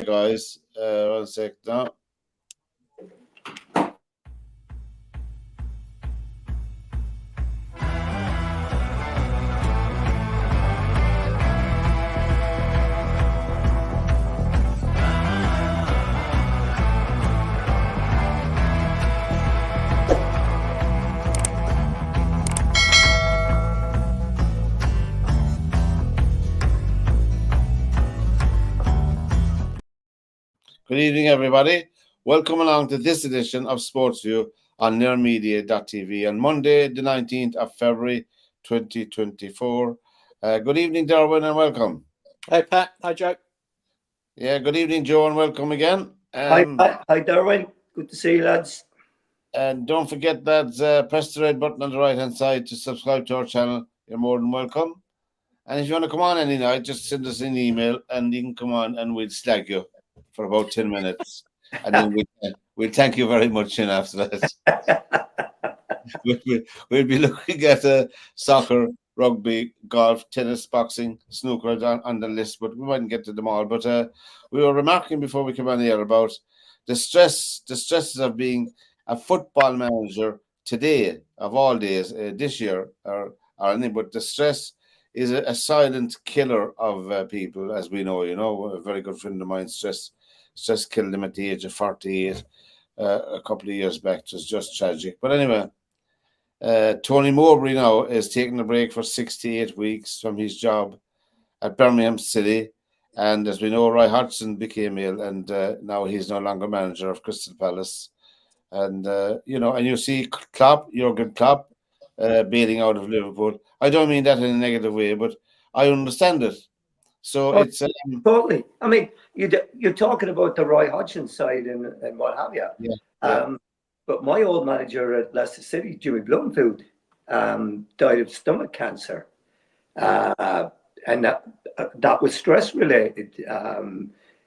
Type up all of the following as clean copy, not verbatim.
guys. 1 sec now. Good evening, everybody. Welcome along to this edition of SportsView on nearmedia.tv on Monday, the 19th of February, 2024. Good evening, Derwynne, and welcome. Hi, Pat. Hi, Joe. Yeah, good evening, Joe, and welcome again. Hi, Derwynne. Good to see you, lads. And don't forget that press the red button on the right-hand side to subscribe to our channel. You're more than welcome. And if you want to come on any night, just send us an email and you can come on and we'll slag you for about 10 minutes. And then we'll thank you very much in after that. we'll be looking at soccer, rugby, golf, tennis, boxing, snooker on the list, but we mightn't get to them all. But we were remarking before we came on the air about the stresses of being a football manager today, of all days, this year, but the stress is a silent killer of people, as we know. You know, a very good friend of mine, stress killed him at the age of 48 a couple of years back. It was just tragic. But anyway, Tony Mowbray now is taking a break for 68 weeks from his job at Birmingham City. And as we know, Roy Hodgson became ill, and now he's no longer manager of Crystal Palace. And, and you see Jurgen Klopp, bailing out of Liverpool. I don't mean that in a negative way, but I understand it. So it's totally. I mean, you're talking about the Roy Hodgson side and what have you. Yeah. But my old manager at Leicester City, Jimmy Bloomfield, died of stomach cancer, and that was stress related.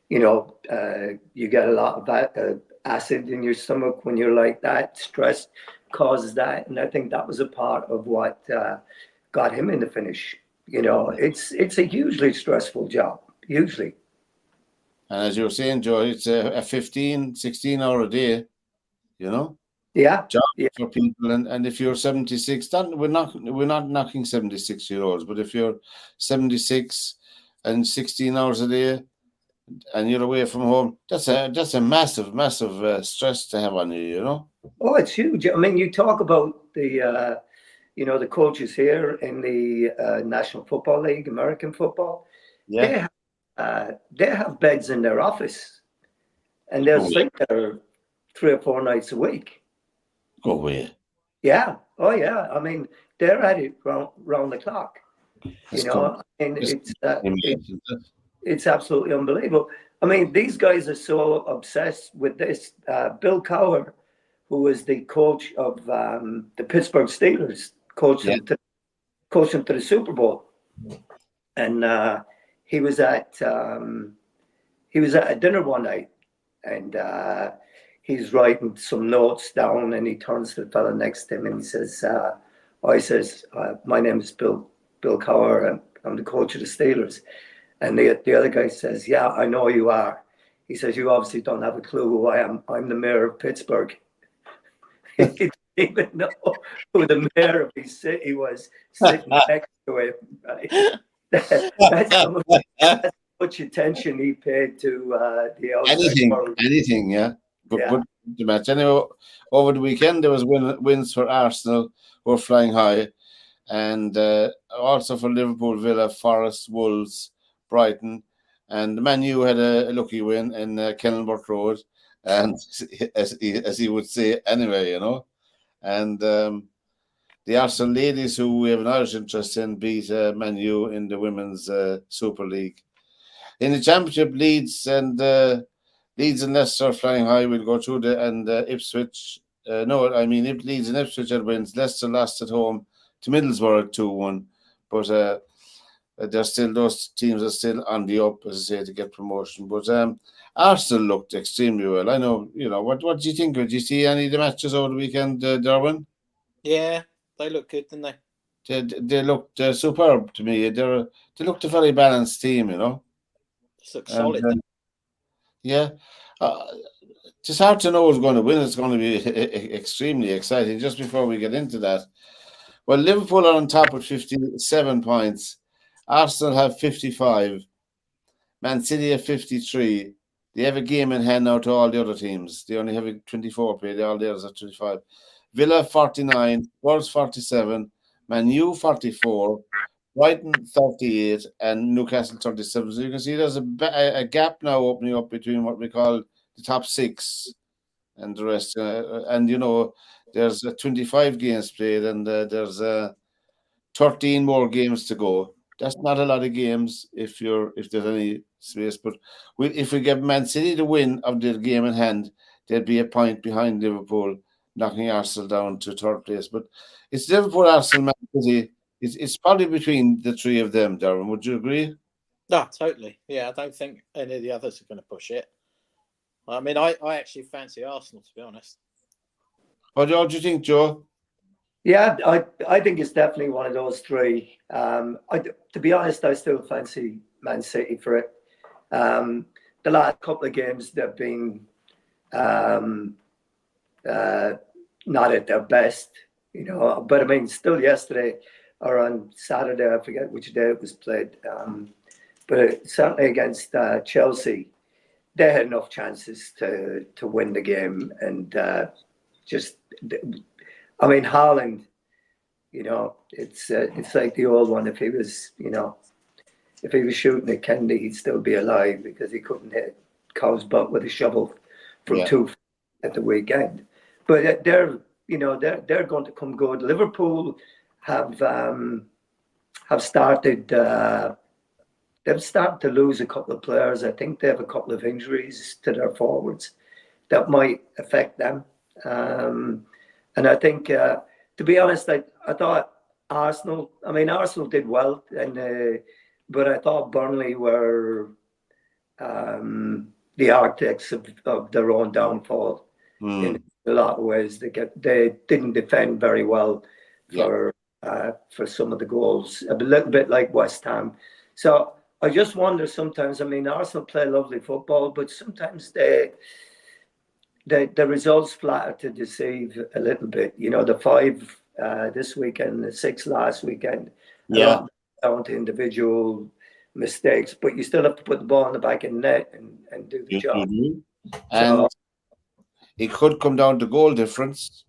You get a lot of acid in your stomach when you're like that. Stress causes that, and I think that was a part of what got him in the finish. You know, it's a hugely stressful job, hugely. And as you were saying, Joe, it's a 15, 16 hour a day, job for people. And if you're 76, we're not knocking 76-year-olds, but if you're 76 and 16 hours a day and you're away from home, that's a massive stress to have on you, you know? Oh, it's huge. I mean, you talk about the coaches here in the National Football League, American football. Yeah. They have beds in their office, and they'll sleep there 3 or 4 nights a week. Go away. Yeah. Oh, yeah. I mean, they're at it round the clock. It's absolutely unbelievable. I mean, these guys are so obsessed with this. Bill Cowher, who was the coach of the Pittsburgh Steelers, coached them to the Super Bowl, and he was at a dinner one night, and he's writing some notes down, and he turns to the fellow next to him and he says, "My name is Bill Cowher, and I'm the coach of the Steelers." And the other guy says, "Yeah, I know you are." He says, "You obviously don't have a clue who I am. I'm the mayor of Pittsburgh." He didn't even know who the mayor of his city was sitting next to him. Right? That's how much attention he paid to the outside world. Anything, yeah. But the match. Anyway, over the weekend, there was wins for Arsenal, who were flying high, and also for Liverpool, Villa, Forest, Wolves, Brighton, and Man U had a lucky win in Kenilworth Road, and as he would say anyway, and the Arsenal ladies, who we have an Irish interest in, beat Man U in the Women's Super League. In the Championship, Leeds and Leicester are flying high. We'll go through Ipswich. If Leeds and Ipswich had wins, Leicester lost at home to Middlesbrough 2-1, but those teams are still on the up, as I say, to get promotion. But Arsenal looked extremely well. I know, what do you think? Did you see any of the matches over the weekend, Derwynne? Yeah, they looked good, didn't they? They looked superb to me. They looked a very balanced team, Just looked solid. Yeah. It's hard to know who's going to win. It's going to be extremely exciting. Just before we get into that, well, Liverpool are on top with 57 points. Arsenal have 55. Man City have 53. They have a game in hand now to all the other teams. They only have a 24 played. All the others are 25. Villa 49. Spurs 47. Man U 44. Brighton 38 and Newcastle 37. So you can see there's a gap now opening up between what we call the top six and the rest. And there's 25 games played, and there's 13 more games to go. That's not a lot of games if there's any space. But if we get Man City the win of the game in hand, they'd be a point behind Liverpool, knocking Arsenal down to third place. But it's Liverpool, Arsenal, Man City. It's probably between the three of them, Derwynne. Would you agree? No, totally. Yeah, I don't think any of the others are going to push it. I mean, I actually fancy Arsenal, to be honest. What do you think, Joe? Yeah, I think it's definitely one of those three. To be honest, I still fancy Man City for it. The last couple of games, they've been not at their best, But I mean, still yesterday or on Saturday, I forget which day it was played, but certainly against Chelsea, they had enough chances to win the game, and I mean, Haaland, it's like the old one. If he was shooting at Kennedy, he'd still be alive because he couldn't hit Cow's butt with a shovel from 2 feet at the weekend. But they're going to come good. Liverpool have started. They've started to lose a couple of players. I think they have a couple of injuries to their forwards that might affect them. And I think, to be honest, I thought Arsenal did well, but I thought Burnley were the architects of their own downfall in a lot of ways. They didn't defend very well for some of the goals, a little bit like West Ham. So I just wonder sometimes. I mean, Arsenal play lovely football, but sometimes the results flatter to deceive a little bit. The 5 this weekend, the 6 last weekend. Yeah. Down to individual mistakes, but you still have to put the ball in the back of the net and do the job. And it could come down to goal difference.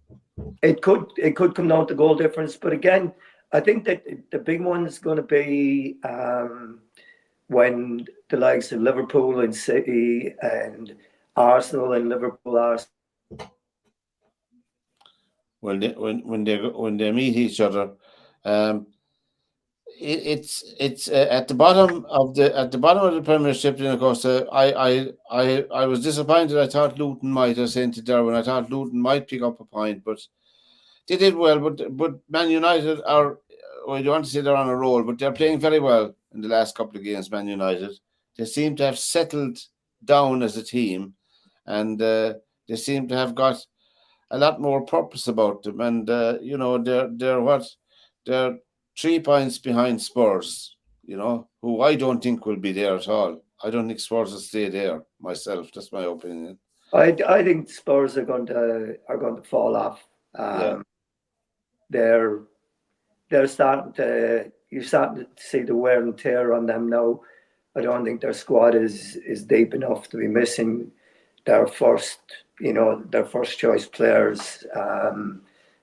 It could come down to goal difference, but again, I think that the big one is going to be when the likes of Liverpool and City and Arsenal and Liverpool are when they meet each other. It's at the bottom of the Premiership. And of course, I was disappointed. I thought Luton might. I was saying to Derwynne, I thought Luton might pick up a point, but they did well. But Man United are. Well, I don't want to say they're on a roll, but they're playing very well in the last couple of games. Man United, they seem to have settled down as a team, and they seem to have got a lot more purpose about them. And they're 3 points behind Spurs, who I don't think will be there at all. I don't think Spurs will stay there myself. That's my opinion. I think Spurs are going to fall off. They're starting to. You're starting to see the wear and tear on them now. I don't think their squad is deep enough to be missing their first choice players.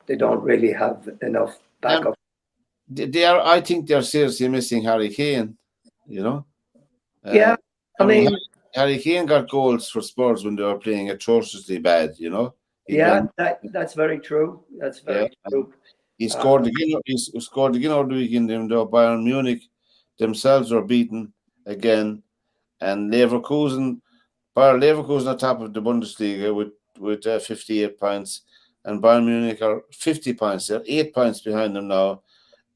They don't really have enough backup. I think they're seriously missing Harry Kane. Yeah, I mean, Harry Kane got goals for Spurs when they were playing atrociously bad. That's very true. That's very true. He scored again. He scored again over the weekend. Even though Bayern Munich themselves were beaten again, and Bayer Leverkusen are top of the Bundesliga with 58 points, and Bayern Munich are 50 points. They're 8 points behind them now,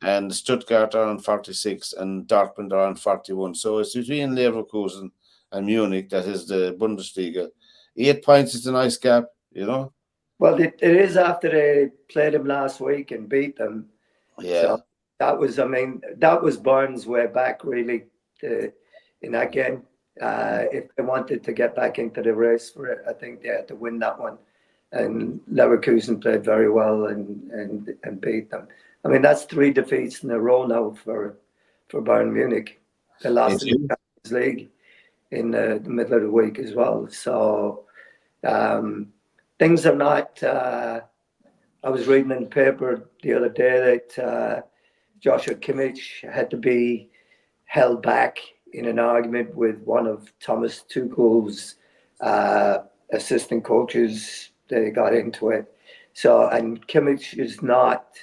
and Stuttgart are on 46, and Dortmund are on 41. So it's between Leverkusen and Munich that is the Bundesliga. 8 points is a nice gap, Well, it is after they played them last week and beat them. Yeah. So that was Bayern's way back, really, in that game. If they wanted to get back into the race for it, I think they had to win that one. And Leverkusen played very well and beat them. I mean, that's 3 defeats in a row now for Bayern Munich. They lost in the Champions League in the middle of the week as well. So things are not. I was reading in the paper the other day that Joshua Kimmich had to be held back in an argument with one of Thomas Tuchel's assistant coaches. They got into it. So, and Kimmich is not.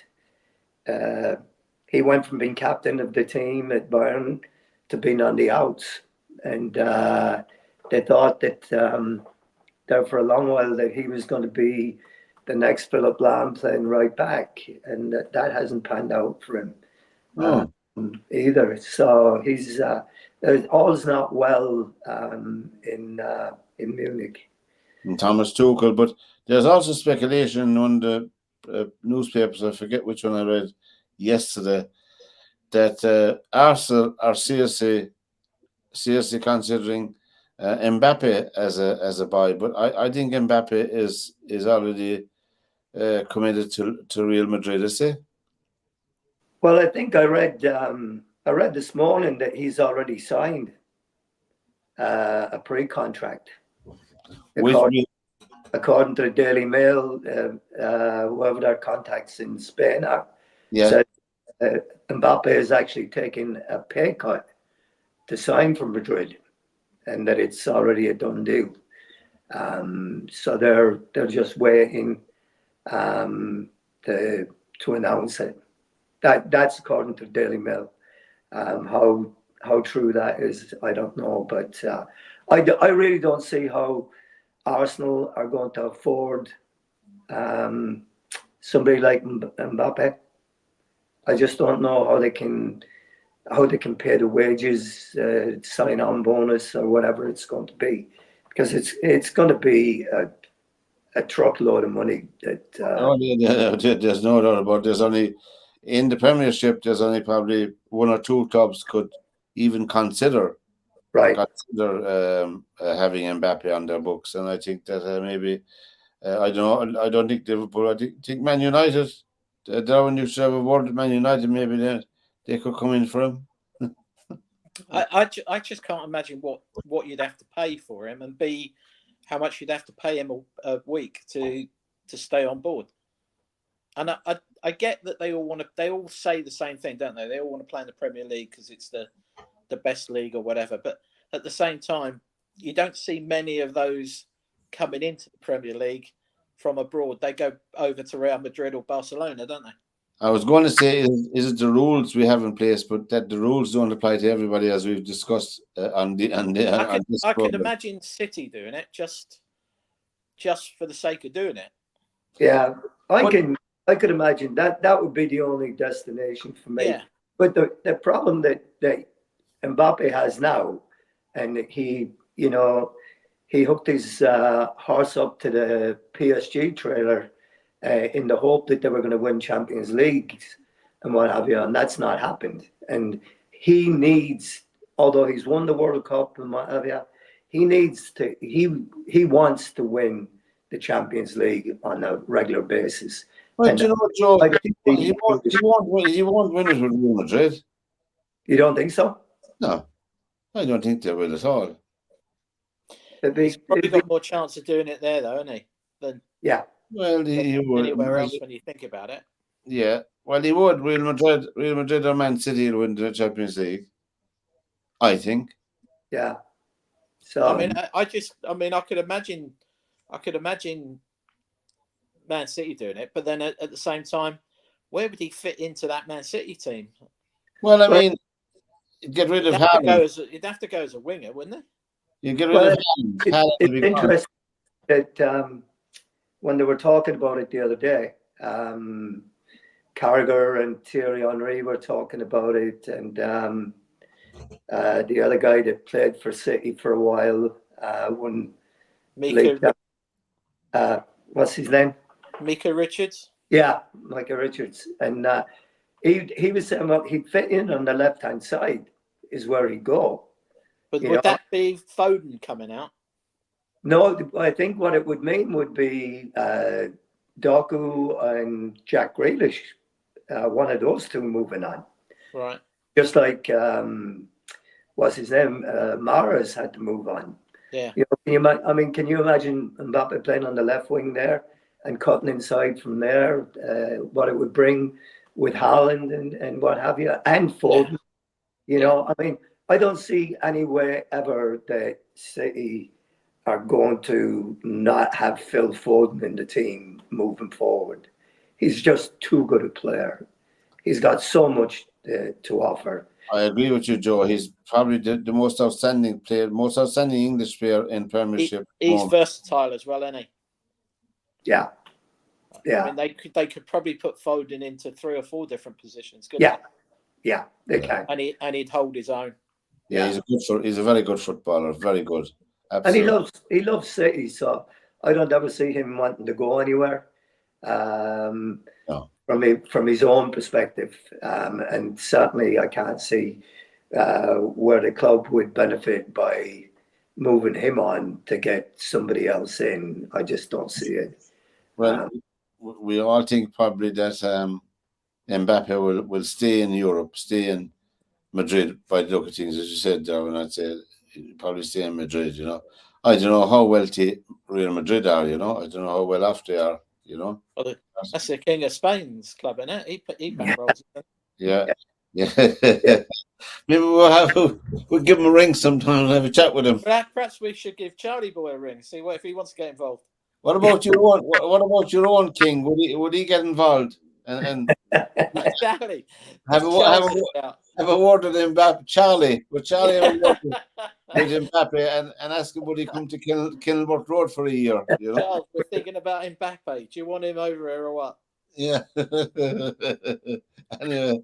He went from being captain of the team at Bayern to being on the outs, and they thought that there for a long while that he was going to be the next Philip Lahm playing right back, and that hasn't panned out for him either. So he's all's not well in Munich. And Thomas Tuchel, but there's also speculation on the newspapers. I forget which one I read yesterday that Arsenal are seriously considering Mbappe as a buy, but I think Mbappe is already committed to Real Madrid. Is he? Well, I think I read this morning that he's already signed a pre-contract. According to the Daily Mail, whoever their contacts in Spain are, said Mbappe is actually taking a pay cut to sign for Madrid, and that it's already a done deal. So they're just waiting to announce it. That's according to the Daily Mail. How true that is, I don't know, but I really don't see how Arsenal are going to afford somebody like Mbappe. I just don't know how they can pay the wages, sign-on bonus, or whatever it's going to be, because it's going to be a truckload of money. There's no doubt about it. There's only in the Premiership. There's only probably 1 or 2 clubs could even consider having Mbappe on their books, and I think that maybe I don't think Liverpool. I think Man United. Derwynne used to have a word with Man United. Maybe they could come in for him. I just can't imagine what you'd have to pay for him, and B, how much you'd have to pay him a week to stay on board. And I get that they all say the same thing, don't they? They all want to play in the Premier League because it's the best league or whatever. But at the same time, you don't see many of those coming into the Premier League from abroad. They go over to Real Madrid or Barcelona, don't they? I was going to say, is it the rules we have in place, but that the rules don't apply to everybody, as we've discussed on this I can imagine City doing it just for the sake of doing it. Yeah, I could imagine that would be the only destination for me. Yeah. But the problem that Mbappe has now, and he hooked his horse up to the PSG trailer in the hope that they were going to win Champions Leagues and what have you, and that's not happened. And he needs, although he's won the World Cup and what have you, he wants to win the Champions League on a regular basis. But you know what, Joe? He won't win it with Real Madrid. You don't think so? No, I don't think they will at all. He's probably got more chance of doing it there, though, hasn't he? Well, he would. Anywhere else when you think about it. Yeah. Well, he would. Real Madrid or Man City will win the Champions League, I think. Yeah. So I could imagine Man City doing it, but then at the same time, where would he fit into that Man City team? Well, I mean, get rid of Haaland. He'd have to go as a winger, wouldn't he? You get rid of Haaland. It's interesting that when they were talking about it the other day, Carragher and Thierry Henry were talking about it, and the other guy that played for City for a while, what's his name? Micah Richards. Yeah, Micah Richards, and he was saying, well, he'd fit in on the left hand side is where he'd go, But You would know? that be Foden coming out? No, I think what it would mean would be Doku and Jack Grealish, one of those two moving on. Right. Just like, what's his name? Mahrez had to move on. Yeah. You know, can you imagine Mbappe playing on the left wing there and cutting inside from there? What it would bring with Haaland and what have you, and Foden. Yeah. You know, I mean, I don't see any way ever that City are going to not have Phil Foden in the team moving forward. He's just too good a player. He's got so much to offer. I agree with you, Joe. He's probably the most outstanding player, most outstanding English player in Premiership. He's versatile as well, isn't he? Yeah. Yeah. I mean, they could probably put Foden into 3 or 4 different positions. Yeah. Yeah, they can. And he'd hold his own. Yeah, he's a very good footballer. Very good. Absolutely. And he loves City, so I don't ever see him wanting to go anywhere. No. From his own perspective, and certainly I can't see where the club would benefit by moving him on to get somebody else in. I just don't see it. Well, we all think probably that Mbappe will stay in Europe, stay in Madrid by the look of things, as you said, Derwynne. I'd say he'll probably stay in Madrid, you know. I don't know how wealthy Real Madrid are, you know. I don't know how well off they are, you know. Well, that's the King of Spain's club, isn't it? He bankrolls it. Yeah. Maybe we'll give him a ring sometime and have a chat with him. Perhaps we should give Charlie Boy a ring, see if he wants to get involved. What about your own King? Would he get involved and Exactly. have a word with Mbappe, Charlie? Would Charlie have a word with Mbappe and ask him would he come to Kenilworth Road for a year? You know? Charles, we're thinking about Mbappe. Do you want him over here or what? Yeah. Anyway,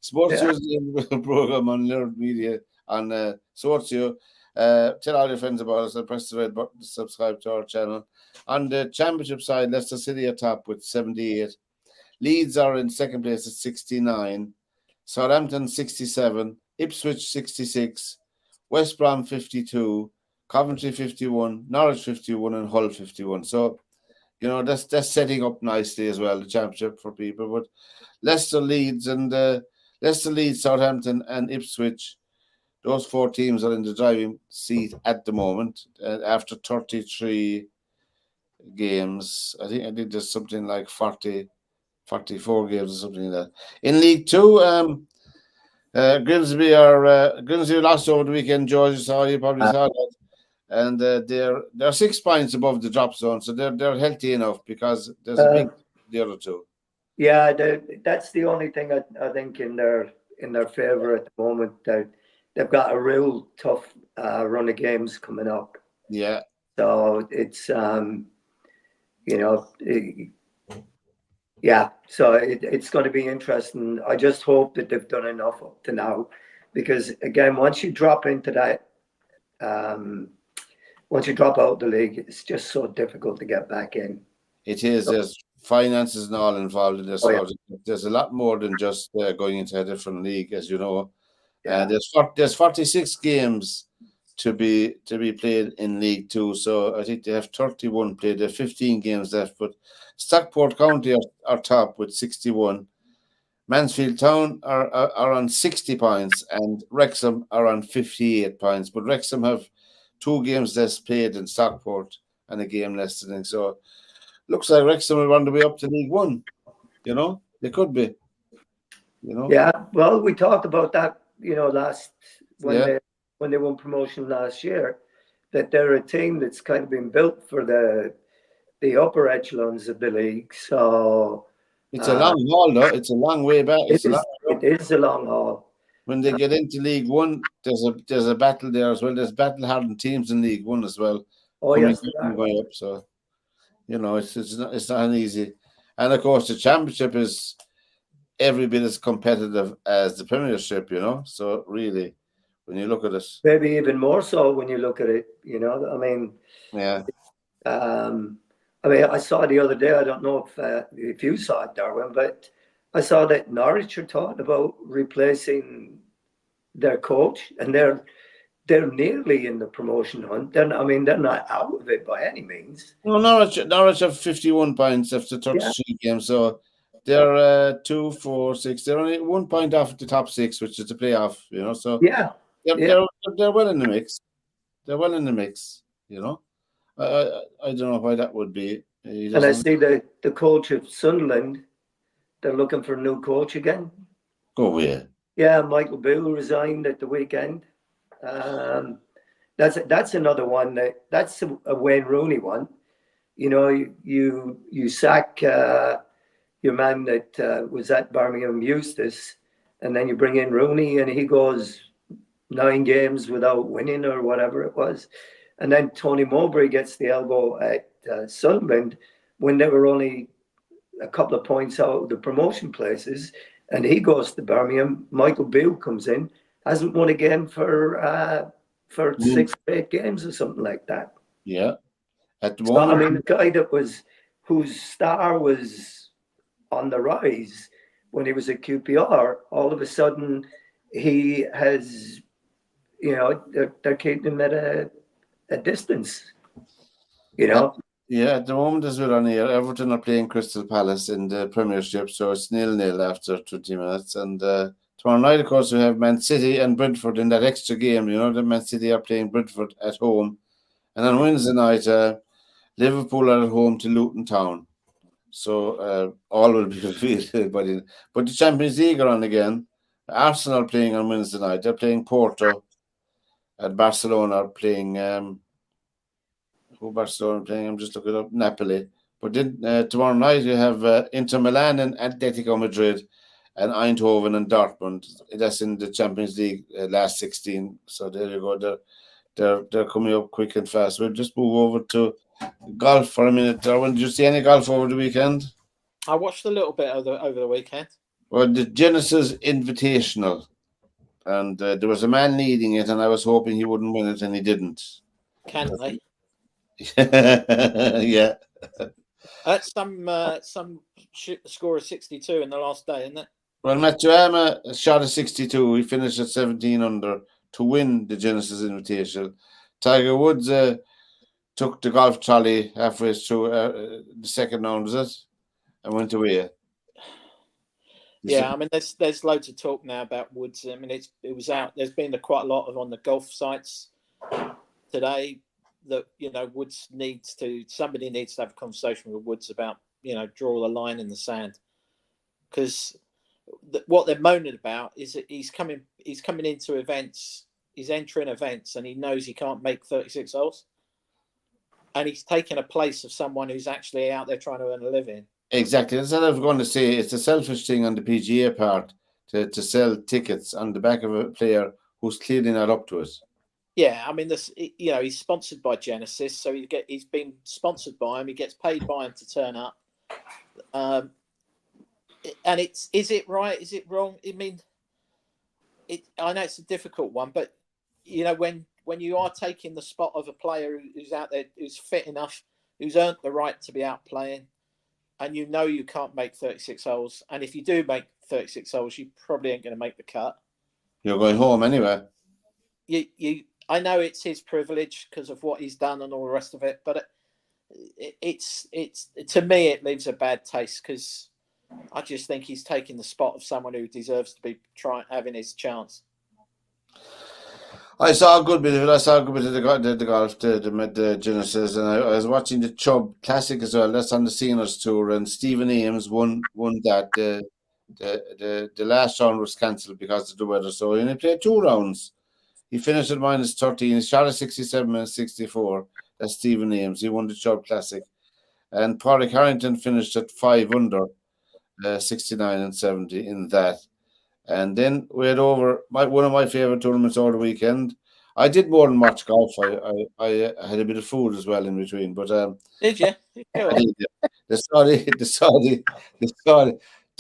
SportsView is the program on Nerd Media on SportsView. Tell all your friends about us and press the red button to subscribe to our channel. On the Championship side, Leicester City are top with 78. Leeds are in second place at 69. Southampton 67. Ipswich 66. West Brom 52. Coventry 51. Norwich 51 and Hull 51. So, you know, that's setting up nicely as well, the Championship for people. But Leicester, Leeds, Southampton and Ipswich, those 4 teams are in the driving seat at the moment after 33 games. I think there's something like 44 games or something like that. In League 2, Grimsby lost over the weekend. George, you probably saw that. And they're 6 points above the drop zone, so they're healthy enough because there's a big the other two. Yeah, that's the only thing I think in their favour at the moment. They've got a real tough run of games coming up. Yeah. So it's you know, yeah. So it's going to be interesting. I just hope that they've done enough up to now, because again, once you drop into that, once you drop out the league, it's just so difficult to get back in. It is. There's finances and all involved in this. There's a lot more than just going into a different league, as you know. Yeah. There's 46 games to be played in League 2, so I think they have 31 played. They have 15 games left, but Stockport County are top with 61. Mansfield Town are on 60 points, and Wrexham are on 58 points. But Wrexham have 2 games less played than Stockport and a game less than. So looks like Wrexham will run the way up to League 1. You know, they could be. You know. Yeah. Well, we talked about that. You know, when they won promotion last year, that they're a team that's kind of been built for the upper echelons of the league. So it's a long haul, though. It's a long way back. It is a long haul. When they get into League 1, there's a battle there as well. There's battle-hardened teams in League 1 as well. Oh yes, going up. So you know, it's not an easy. And of course, the Championship is every bit as competitive as the Premiership. You know, so really, when you look at it, maybe even more so when you look at it. You know, I mean, yeah. I saw the other day. I don't know if you saw it, Derwynne, but I saw that Norwich are talking about replacing their coach, and they're nearly in the promotion hunt. They're not out of it by any means. No, Norwich have 51 points after 33 games, so they're 2, 4, 6. They're only 1 point off the top 6, which is the playoff. So they're well in the mix. They're well in the mix. I don't know why that would be. And I see the coach of Sunderland. They're looking for a new coach again. Go away. Yeah, Michael Beale resigned at the weekend. That's another one that's a Wayne Rooney one. You sack your man that was at Birmingham, Eustace, and then you bring in Rooney, and he goes 9 games without winning or whatever it was. And then Tony Mowbray gets the elbow at Sunderland when they were only a couple of points out of the promotion places, and he goes to Birmingham. Michael Beale comes in, hasn't won a game for 6 or 8 games or something like that. Yeah, at the moment, the guy whose star was on the rise when he was at QPR, all of a sudden he has, they're keeping him at a distance. Yeah, at the moment as we're on here, Everton are playing Crystal Palace in the Premiership, so it's 0-0 after 20 minutes. And tomorrow night, of course, we have Man City and Brentford in that extra game. The Man City are playing Brentford at home. And on Wednesday night, Liverpool are at home to Luton Town. So all will be revealed. But the Champions League are on again. Arsenal playing on Wednesday night. They're playing Porto. And Barcelona are playing... who Barcelona playing? I'm just looking up Napoli. But then tomorrow night you have Inter Milan and Atletico Madrid, and Eindhoven and Dortmund. That's in the Champions League last 16. So there you go. They're coming up quick and fast. We'll just move over to golf for a minute. Derwynne, did you see any golf over the weekend? I watched a little bit over the weekend. Well, the Genesis Invitational, and there was a man leading it, and I was hoping he wouldn't win it, and he didn't. Can they? Yeah. That's some score of 62 in the last day, isn't it? Well, Matsuyama shot a 62. He finished at 17 under to win the Genesis Invitational. Tiger Woods took the golf trolley halfway through the second round, was it? And went away. Yeah, I mean, there's loads of talk now about Woods. I mean, it was out. There's been quite a lot on the golf sites today that Woods somebody needs to have a conversation with Woods about draw the line in the sand, because what they're moaning about is that he's coming into events, he's entering events, and he knows he can't make 36 holes, and he's taking a place of someone who's actually out there trying to earn a living. Exactly. That's what I was going to say. It's a selfish thing on the PGA part to sell tickets on the back of a player who's clearly not up to it. Yeah, I mean, he's sponsored by Genesis, so he's been sponsored by him. He gets paid by him to turn up. And is it right? Is it wrong? I mean, I know it's a difficult one, but when you are taking the spot of a player who's out there, who's fit enough, who's earned the right to be out playing, and you can't make 36 holes, and if you do make 36 holes, you probably ain't going to make the cut. You're going home anyway. I know it's his privilege because of what he's done and all the rest of it, but it's to me it leaves a bad taste, because I just think he's taking the spot of someone who deserves to be having his chance. I saw a good bit of it. I saw a good bit of the golf, the Genesis, and I was watching the Chubb Classic as well. That's on the Seniors Tour, and Stephen Ames won that. The last round was cancelled because of the weather, so he only played 2 rounds. He finished at -13. He shot a 67 and 64. That's Stephen Ames. He won the Chubb Classic, and Padraig Harrington finished at 5 under, 69 and 70 in that. And then we had over one of my favorite tournaments over the weekend. I did more than watch golf. I had a bit of food as well in between. But did you? I did, yeah. The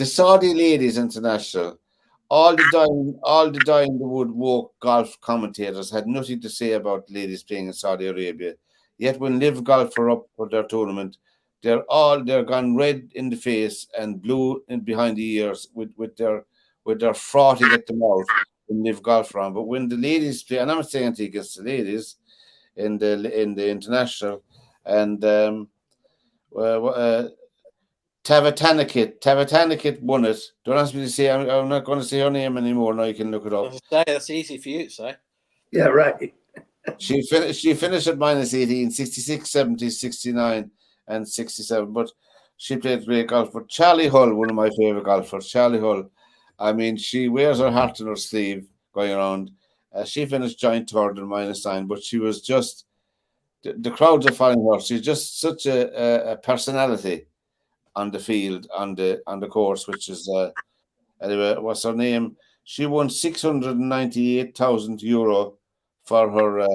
Saudi Ladies International. All the dying the wood woke golf commentators had nothing to say about ladies playing in Saudi Arabia. Yet when Live Golf are up for their tournament, they're gone red in the face and blue in behind the ears with their frothing at the mouth in Live Golf round. But when the ladies play, and I'm saying against the ladies in the international, and Tavatanakit won it. Don't ask me to say. I'm not going to say her name anymore. Now you can look it up. That's easy for you to say. Yeah, right. She finished at minus 18, 66, 70, 69, and 67. But she played great golf. But Charlie Hull, one of my favourite golfers, Charlie Hull, I mean, she wears her heart on her sleeve going around. She finished joint third in minus 9, but she was just, the crowds are following her. She's just such a personality on the field, on the course, which is, anyway, what's her name? She won €698,000 for her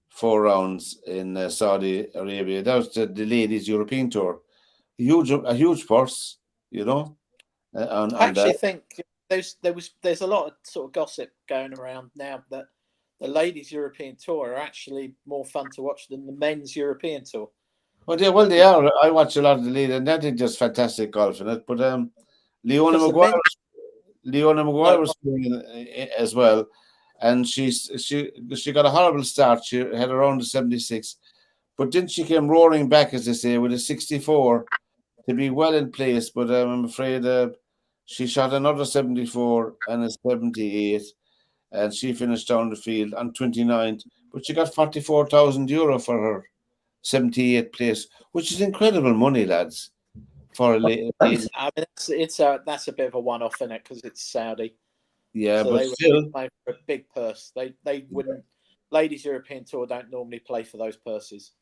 4 rounds in Saudi Arabia. That was the ladies' European tour. A huge purse, you know. I actually think there's a lot of sort of gossip going around now that the ladies' European tour are actually more fun to watch than the men's European tour. Well, they are. I watch a lot of the ladies, and that is just fantastic golf in it. But Leona Maguire was playing as well, and she got a horrible start. She had around the 76, but then she came roaring back, as they say, with a 64 to be well in place. But I'm afraid she shot another 74 and a 78, and she finished down the field on 29th. But she got €44,000 for her 78th place, which is incredible money, lads. For a lady. I mean, that's a bit of a one-off in it because it's Saudi. Yeah, so but they still, would play for a big purse. They wouldn't. Ladies European Tour don't normally play for those purses.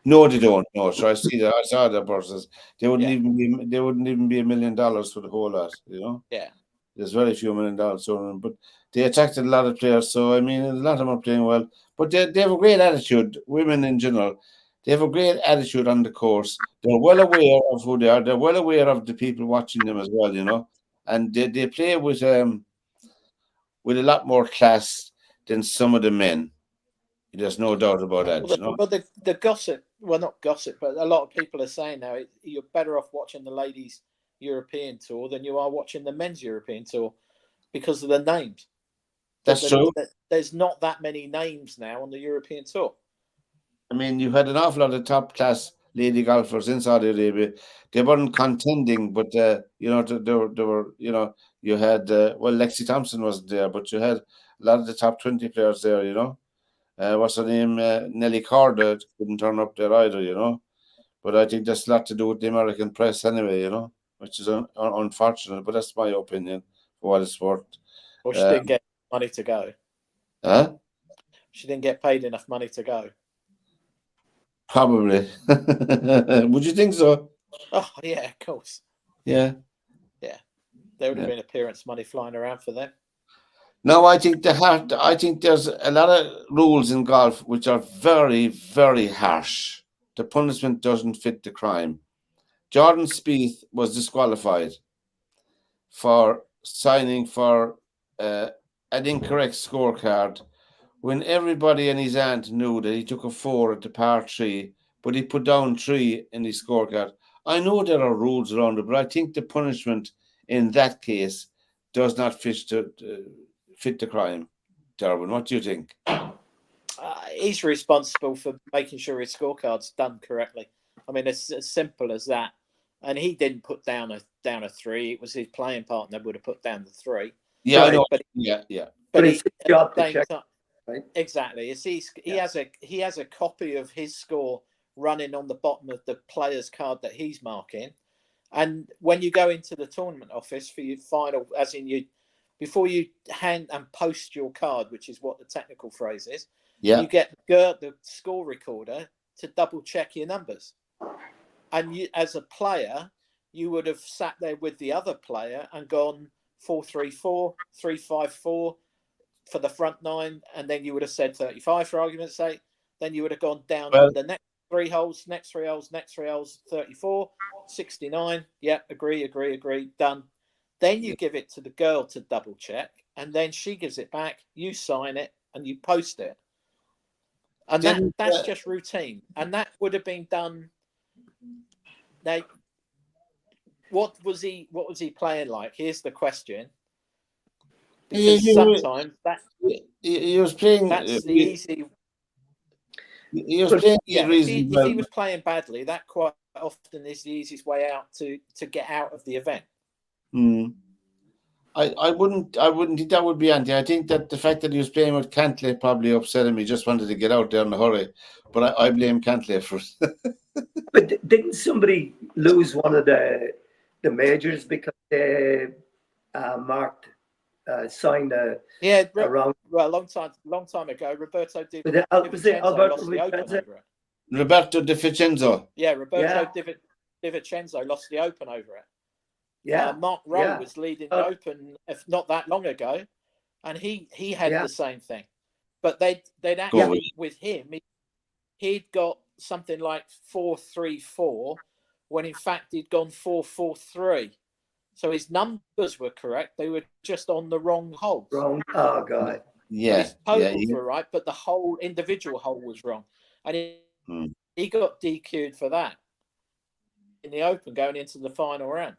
no, they don't. No, so I see that. I saw the purses. They wouldn't even be $1 million for the whole lot. You know. Yeah. There's very few $1 million on them, but they attracted a lot of players. So I mean, a lot of them are playing well. But they have a great attitude. Women in general, they have a great attitude on the course. They're well aware of who they are. They're well aware of the people watching them as well. You know, and they play with a lot more class than some of the men. There's no doubt about that. Well, you know? the gossip, well, not gossip, but a lot of people are saying now you're better off watching the ladies' European Tour than you are watching the men's European Tour because of the names. That's true. There's not that many names now on the European Tour. I mean, you had an awful lot of top class lady golfers in Saudi Arabia. They weren't contending, but you know, they were. You know, you had Lexi Thompson wasn't there, but you had a lot of the top 20 players there. You know, what's her name? Nelly Corda couldn't turn up there either. You know, but I think that's a lot to do with the American press anyway. You know, which is unfortunate, but that's my opinion for what it's worth. Or she didn't get money to go. Huh? She didn't get paid enough money to go. Probably. Would you think so? Oh yeah, of course. Yeah. Yeah. There would have been appearance money flying around for them. No, I think there's a lot of rules in golf which are very, very harsh. The punishment doesn't fit the crime. Jordan Spieth was disqualified for signing for an incorrect scorecard when everybody and his aunt knew that he took a 4 at the par 3, but he put down 3 in his scorecard. I know there are rules around it, but I think the punishment in that case does not fit the crime. Derwynne, what do you think? He's responsible for making sure his scorecard's done correctly. I mean, it's as simple as that. And he didn't put down a 3. It was his playing partner would have put down the 3. Yeah, right. I know. But But it's his job to check. Right? Exactly. He has a copy of his score running on the bottom of the player's card that he's marking. And when you go into the tournament office for your final, as in before you hand and post your card, which is what the technical phrase is, you get the score recorder to double check your numbers. And you, as a player, you would have sat there with the other player and gone 4-3-4, 3-5-4 for the front 9, and then you would have said 35 for argument's sake. Then you would have gone down the next 3 holes, next 3 holes, 34, 69. Yeah, agree, done. Then you give it to the girl to double check, and then she gives it back. You sign it and you post it, and that's just routine. And that would have been done. Now, what was he playing like? Here's the question. because sometimes he was playing. that's the easy. He was playing reasonably if he was playing badly, that quite often is the easiest way out to get out of the event. I wouldn't think that would be anti. I think that the fact that he was playing with Cantley probably upset him. He just wanted to get out there in a hurry. But I blame Cantley for it. But didn't somebody lose one of the majors because they signed a wrong? Well, a long time ago, Roberto Di Was it Alberto lost the Open over it. Roberto Di Vincenzo. Yeah, Roberto Di Vincenzo lost the Open over it. Yeah, Mark Rowe was leading the Open if not that long ago, and he had the same thing. But they'd actually with him, he'd got something like 4-3-4, when in fact he'd gone 4-4-3. So his numbers were correct; they were just on the wrong holes. Wrong. Oh god. Yeah, his totals were right, but the whole individual hole was wrong, and he got DQ'd for that in the Open going into the final round.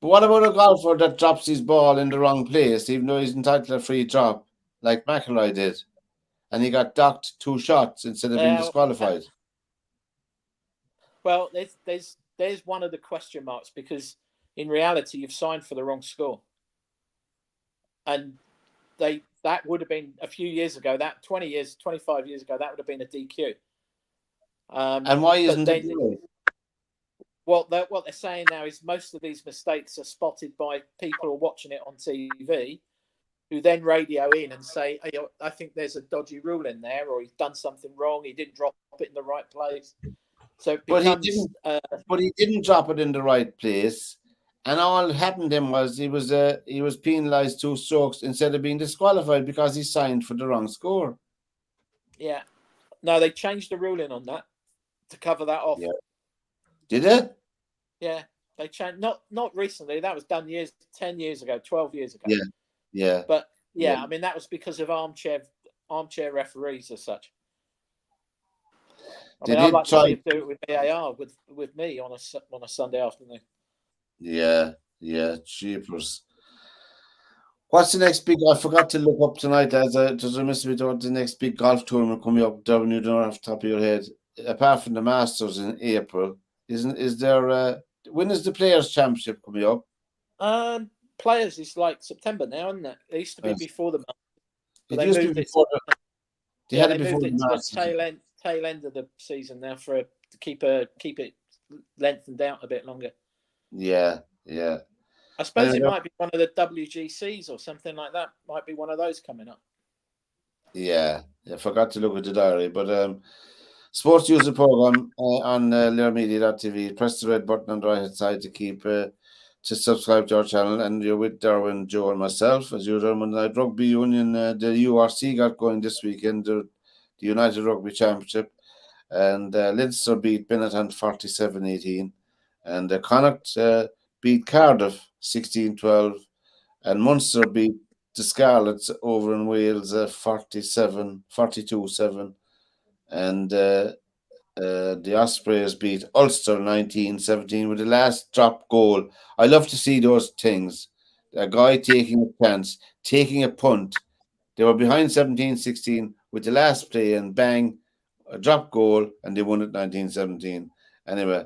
But what about a golfer that drops his ball in the wrong place, even though he's entitled to a free drop, like McIlroy did, and he got docked 2 shots instead of being disqualified? Well, there's one of the question marks, because in reality you've signed for the wrong score, and that would have been a few years ago. That 25 years ago, that would have been a DQ. And why isn't it? What they're saying now is most of these mistakes are spotted by people who are watching it on TV, who then radio in and say, hey, I think there's a dodgy rule in there, or he's done something wrong, he didn't drop it in the right place. So it becomes, but he didn't drop it in the right place, and all that happened to him was he was penalised 2 strokes instead of being disqualified because he signed for the wrong score. Yeah, no, they changed the ruling on that to cover that off. Yeah. Did it? Yeah, they changed. Not recently. That was done 10 years ago, 12 years ago. Yeah. But I mean that was because of armchair referees as such. I mean, I'd like to see him do it with VAR with me on a Sunday afternoon. Yeah, cheapers. What's the next big? I forgot to look up tonight. There's a mystery about the next big golf tournament coming up. Derwynne, you don't know off the top of your head. Apart from the Masters in April, is there? When is the Players' Championship coming up? Players is like September now, isn't it? It used to be before the Masters. It used to be before. They had it before moved it the to the tail end of the season now to keep it lengthened out a bit longer. Yeah. I suppose it might be one of the WGCs or something like that. Might be one of those coming up. Yeah. I forgot to look at the diary, but Sports User Program on LearMedia.tv. Press the red button on the right hand side to subscribe to our channel. And you're with Derwynne, Joe, and myself as usual. When the Rugby Union, the URC got going this weekend, the United Rugby Championship, and Leinster beat Benetton 47-18, and Connacht beat Cardiff 16-12, and Munster beat the Scarlets over in Wales 42-7, and the Ospreys beat Ulster 19-17 with the last drop goal. I love to see those things. A guy taking a chance, taking a punt. They were behind 17-16 with the last play, and bang, a drop goal, and they won it 19-17. Anyway,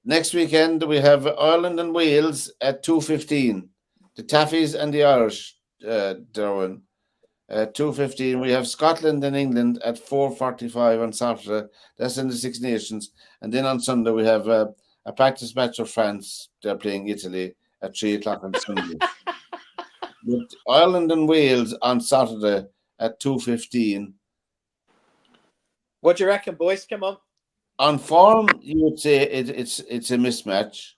next weekend we have Ireland and Wales at 2:15. The Taffies and the Irish, Derwynne. At 2:15, we have Scotland and England at 4:45 on Saturday. That's in the Six Nations. And then on Sunday, we have a practice match of France. They're playing Italy at 3 o'clock on Sunday. With Ireland and Wales on Saturday at 2:15. What do you reckon, boys? Come on. On form, you would say it's a mismatch.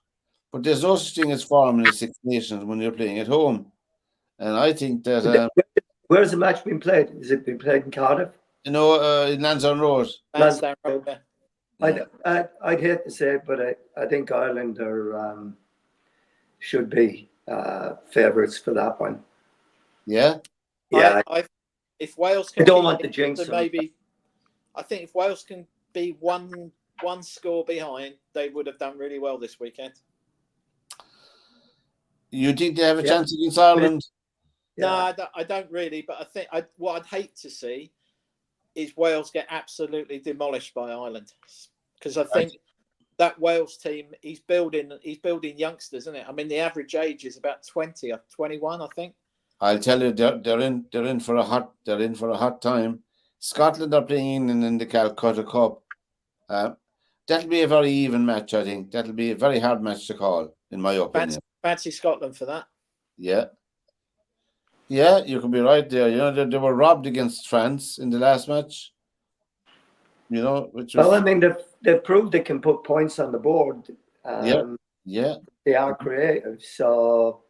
But there's no such thing as form in the Six Nations when you're playing at home. And I think that... where's the match being played? Is it being played in Cardiff? in Lansdowne Road. Lansdowne Road, yeah. I'd hate to say it, but I think Ireland should be favourites for that one. Yeah? Yeah. If Wales can... I don't want the jinx. I think if Wales can be one score behind, they would have done really well this weekend. You think they have a chance against Ireland? No, Yeah. I don't really. But I think what I'd hate to see is Wales get absolutely demolished by Ireland, because I think that Wales team, he's building youngsters, isn't it? I mean, the average age is about 20 or 21, I think. I'll tell you, they're in for a hot time. Scotland are playing England in the Calcutta Cup. That'll be a very even match, I think. That'll be a very hard match to call, in my opinion. Fancy Scotland for that. Yeah. Yeah, you can be right there. You know, they were robbed against France in the last match. You know, which was... Well, I mean, they've proved they can put points on the board. Yeah. They are creative. So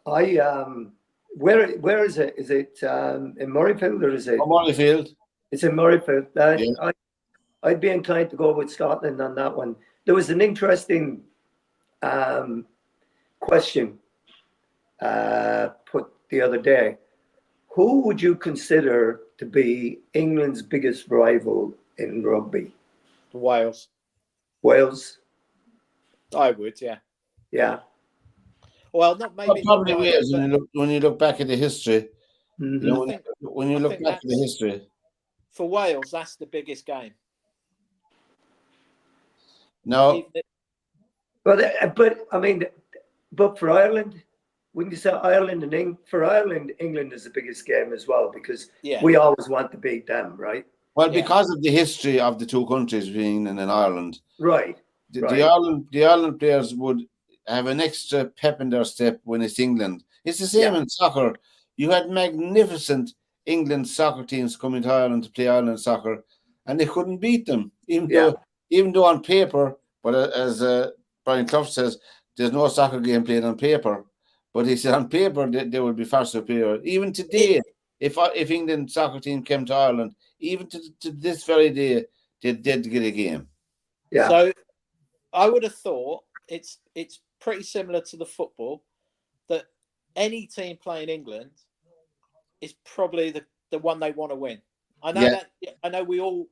where is it? Is it in Murrayfield or is it? Murrayfield. It's in Murrayfield. Yeah. I'd be inclined to go with Scotland on that one. There was an interesting question put the other day. Who would you consider to be England's biggest rival in rugby? Wales. Wales? I would, yeah. Yeah. Well, not maybe. Probably not Wales, but when you look back at the history. Mm-hmm. You know, when you look back at the history. For Wales, that's the biggest game. No. But I mean, but for Ireland, wouldn't you say Ireland and England? For Ireland, England is the biggest game as well, because we always want to beat them, right? Well, because of the history of the two countries being England and Ireland. Right. The Ireland players would have an extra pep in their step when it's England. It's the same in soccer. You had magnificent England soccer teams coming to Ireland to play Ireland soccer, and they couldn't beat them, even though on paper. But as Brian Clough says, there's no soccer game played on paper. But he said on paper they would be far superior. Even today, if England soccer team came to Ireland, even to this very day, they'd get a game. Yeah. So I would have thought it's pretty similar to the football, that any team playing England is probably the one they want to win. I know I know we're all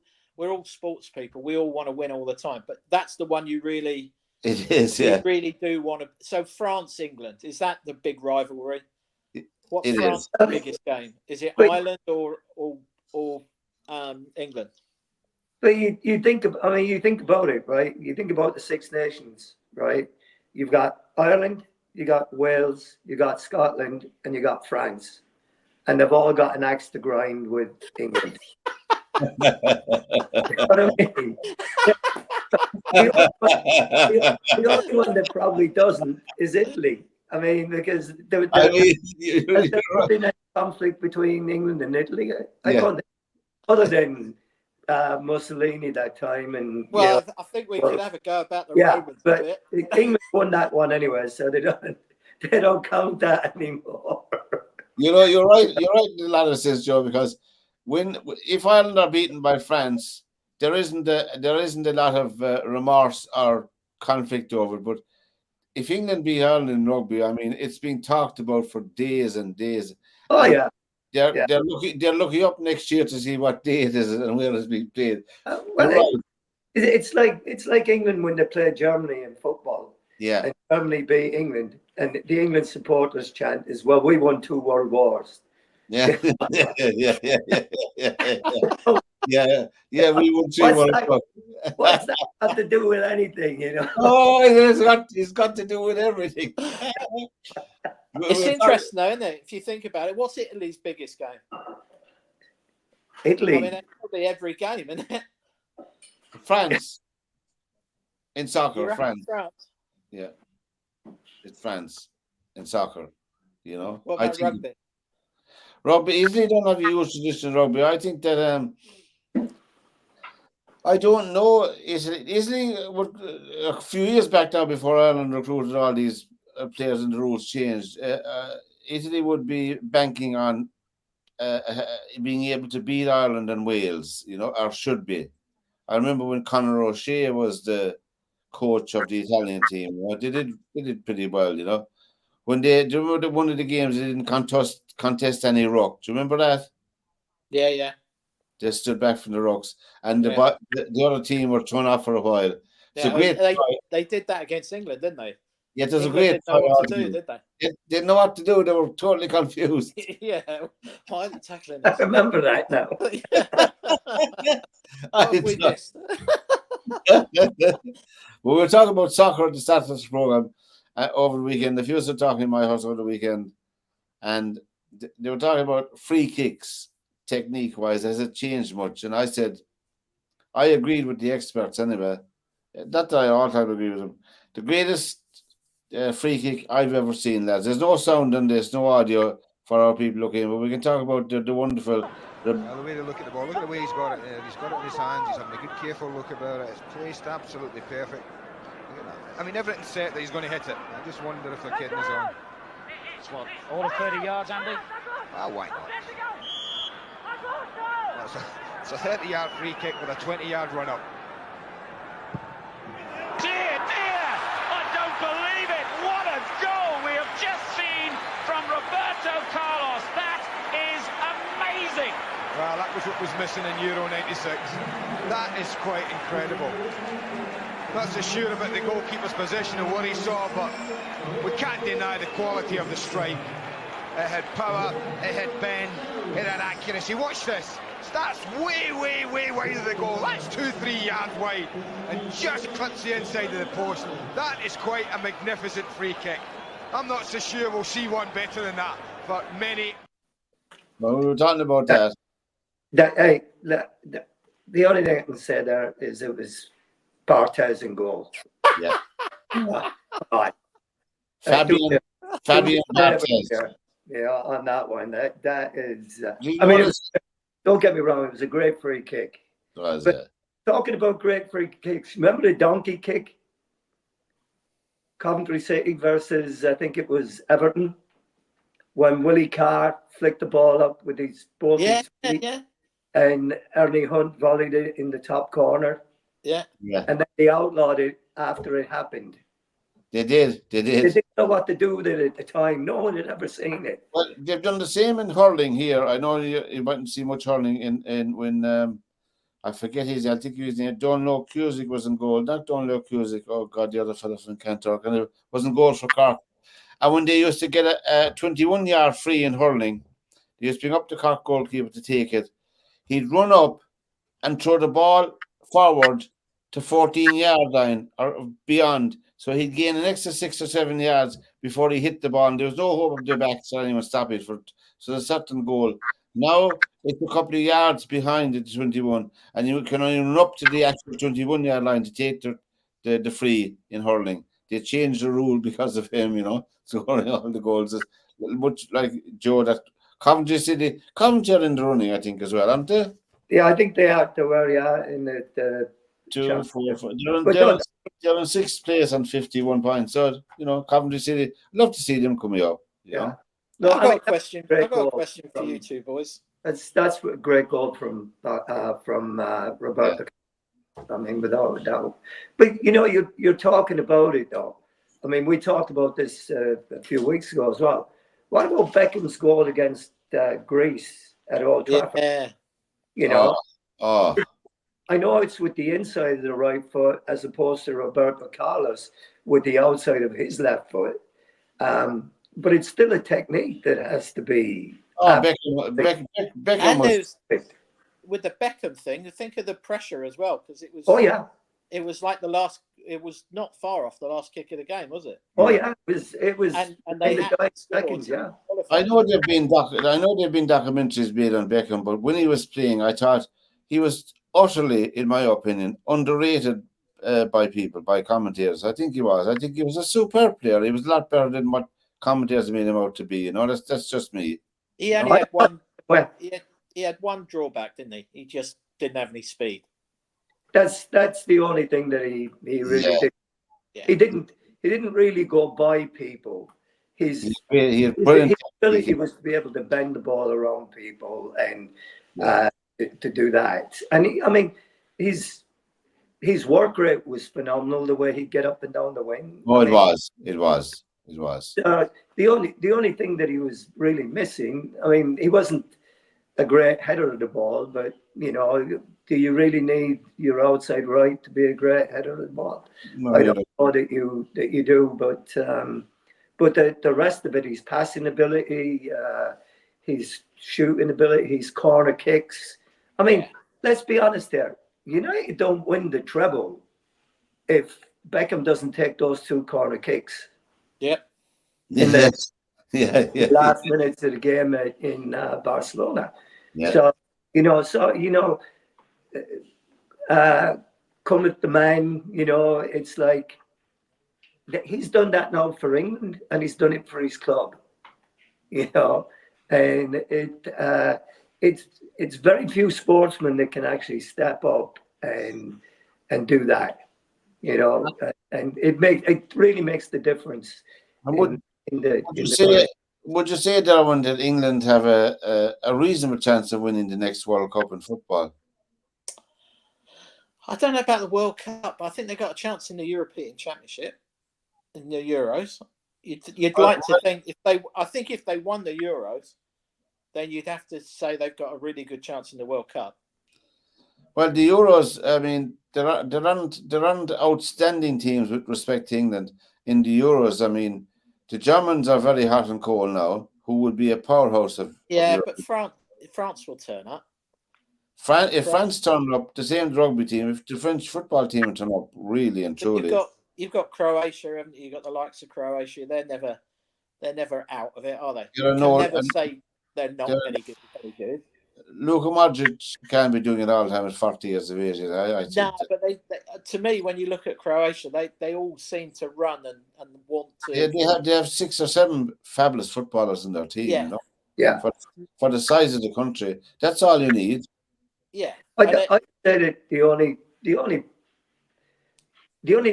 sports people. We all want to win all the time, but that's the one you really. It is, yeah. You really do want to. So France, England, is that the big rivalry? What's It France's is. biggest game? Is it Ireland or England? But you think about it, right? You think about the Six Nations, right? You've got Ireland, you got Wales, you got Scotland, and you got France, and they've all got an axe to grind with England. You know what I mean? The only one that probably doesn't is Italy. I mean, because there's been a conflict between England and Italy. I don't think, other than Mussolini that time, and I think we could have a go about the Romans a bit. England won that one anyway, so they don't count that anymore. You know, you're right. You're right in a lot of sense, Joe, because if Ireland are beaten by France, there isn't a lot of remorse or conflict over it. But if England beat Ireland in rugby, I mean, it's been talked about for days and days. Oh, yeah. They're looking up next year to see what day it is and where it's being played. It's like England when they play Germany in football. Yeah. And Germany beat England, and the England supporters chant is, "Well, we won 2 world wars." Yeah. Yeah, we won 2 world wars. What's that have to do with anything, you know? Oh, it's got to do with everything. It's interesting, though, isn't it? If you think about it, what's Italy's biggest game? Italy. I mean, probably every game, isn't it? France. In soccer, France. Yeah. It's France in soccer, you know. What about rugby? Rugby, Italy don't have a huge tradition in rugby. I think that I don't know. Italy would, a few years back now, before Ireland recruited all these players and the rules changed, Italy would be banking on being able to beat Ireland and Wales, you know, or should be. I remember when Conor O'Shea was the coach of the Italian team, you know, they did pretty well, you know. When do you remember one of the games they didn't contest any ruck? Do you remember that? Yeah. They stood back from the rucks, and the other team were thrown off for a while. Yeah, they did that against England, didn't they? Yet there's a England great didn't know what to argument. do, did they? They didn't know what to do. They were totally confused. Yeah, why are they tackling I us? remember that now. What have we missed? We were talking about soccer at the start of this program over the weekend. The few were talking in my house over the weekend, and they were talking about free kicks technique-wise. Has it changed much? And I said, I agreed with the experts anyway. Not that I all time agree with them. The greatest free kick I've ever seen, lads. There's no sound on this, no audio for our people looking, but we can talk about the wonderful. The way to look at the ball, look at the way he's got it. He's got it in his hands. He's having a good, careful look about it. It's placed absolutely perfect. Look at that. I mean, everything's set that he's going to hit it. I just wonder if they're kidding us on. It's what, all of 30 yards, Andy? Ah, why not? It's a 30-yard free kick with a 20-yard run-up. Dear, I don't believe it. What a goal we have just seen from Roberto Carlos. That is amazing. Well, that was what was missing in Euro 96. That is quite incredible. Not so sure about the goalkeeper's position and what he saw, but we can't deny the quality of the strike. It had power, it had bend, it had accuracy. Watch this. Starts way wide of the goal. That's 2-3 yards wide and just clips the inside of the post. That is quite a magnificent free kick. I'm not so sure we'll see one better than that, but many. Well, we were talking about that. The only thing I can say there is it was Barthez in goal. Yeah. Fabian Barthez. Yeah, on that one. That is. I mean, don't get me wrong. It was a great free kick. Was But it? talking about great free kicks, remember the donkey kick? Coventry City versus, I think it was Everton, when Willie Carr flicked the ball up with his both his feet, and Ernie Hunt volleyed it in the top corner. Yeah. And then they outlawed it after it happened. They did. They didn't know what to do with it at the time. No one had ever seen it. Well, they've done the same in hurling here. I know you mightn't see much hurling in when I forget his. I think he was name. Donlow Cusick was in goal. Not Donlow Cusick. Oh God, the other fellow from Kanturk, and it was in goal for Cork. And when they used to get a 21-yard free in hurling, they used to bring up the Cork goalkeeper to take it. He'd run up and throw the ball forward to 14-yard line or beyond. So he'd gain an extra 6 or 7 yards before he hit the ball. And there was no hope of the back so anyone stop it. So the certain goal. Now it's a couple of yards behind the 21, and you can only run up to the actual 21-yard line to take the free in hurling. They changed the rule because of him, scoring all the goals. It's much like Joe, that Coventry are in the running, I think, as well, aren't they? Yeah, I think they are. They were, in the 2, 4, 5. They're in sixth place on 51 points. So, Coventry City, love to see them coming up. Yeah. No, I've got a question for you two boys. That's a great goal from Roberto. I mean, without a doubt. But you're talking about it though. I mean, we talked about this a few weeks ago as well. What about Beckham's goal against Greece at Old Trafford? Yeah. I know it's with the inside of the right foot as opposed to Roberto Carlos with the outside of his left foot. But it's still a technique that has to be. Beckham. With the Beckham thing, think of the pressure as well, because it was. Oh yeah. It was like the last. It was not far off the last kick of the game, was it? Oh yeah, it was. And they had seconds, yeah. I know there've been documentaries made on Beckham, but when he was playing, I thought he was utterly, in my opinion, underrated by commentators. I think he was. I think he was a superb player. He was a lot better than what commentators made him out to be. That's just me. He only had one. Well, he had one drawback, didn't he? He just didn't have any speed. That's the only thing that he really did. Yeah. He didn't really go by people. His ability was to be able to bend the ball around people and to do that. And his work rate was phenomenal. The way he'd get up and down the wing. Oh, it was. The only thing that he was really missing. He wasn't a great header of the ball, but you know, do you really need your outside right to be a great header of the ball? No, I you don't don't. know that you do, but the rest of it, his passing ability, his shooting ability, his corner kicks. I mean, Yeah. let's be honest there. United don't win the treble if Beckham doesn't take those 2 corner kicks Yep. in the Yes. Yeah, yeah, last minutes of the game in Barcelona. yeah. So come with the man. It's like he's done that now for England, and he's done it for his club. And it's very few sportsmen that can actually step up and do that. And it really makes the difference And in the would you say, Derwynne, that England have a reasonable chance of winning the next World Cup in football? I don't know about the World Cup, but I think they got a chance in the European Championship, in the Euros. You'd like to think if they won the Euros, then you'd have to say they've got a really good chance in the World Cup. Well, the Euros, I mean, there aren't outstanding teams with respect to England in the Euros. I mean, the Germans are very hot and cold now, who would be a powerhouse of Europe. But France will turn up. If France turn up, the same rugby team, if the French football team turn up, really and truly. You've got Croatia, haven't you? You've got the likes of Croatia. They're never out of it, are they? You can never say they're not any good. Luka Modric can't be doing it all the time at 40 years of age. No, but they, to me, when you look at Croatia, they all seem to run and want to. Yeah, they have 6 or 7 fabulous footballers in their team. Yeah. You know? Yeah. For the size of the country, that's all you need. Yeah. I said it. The only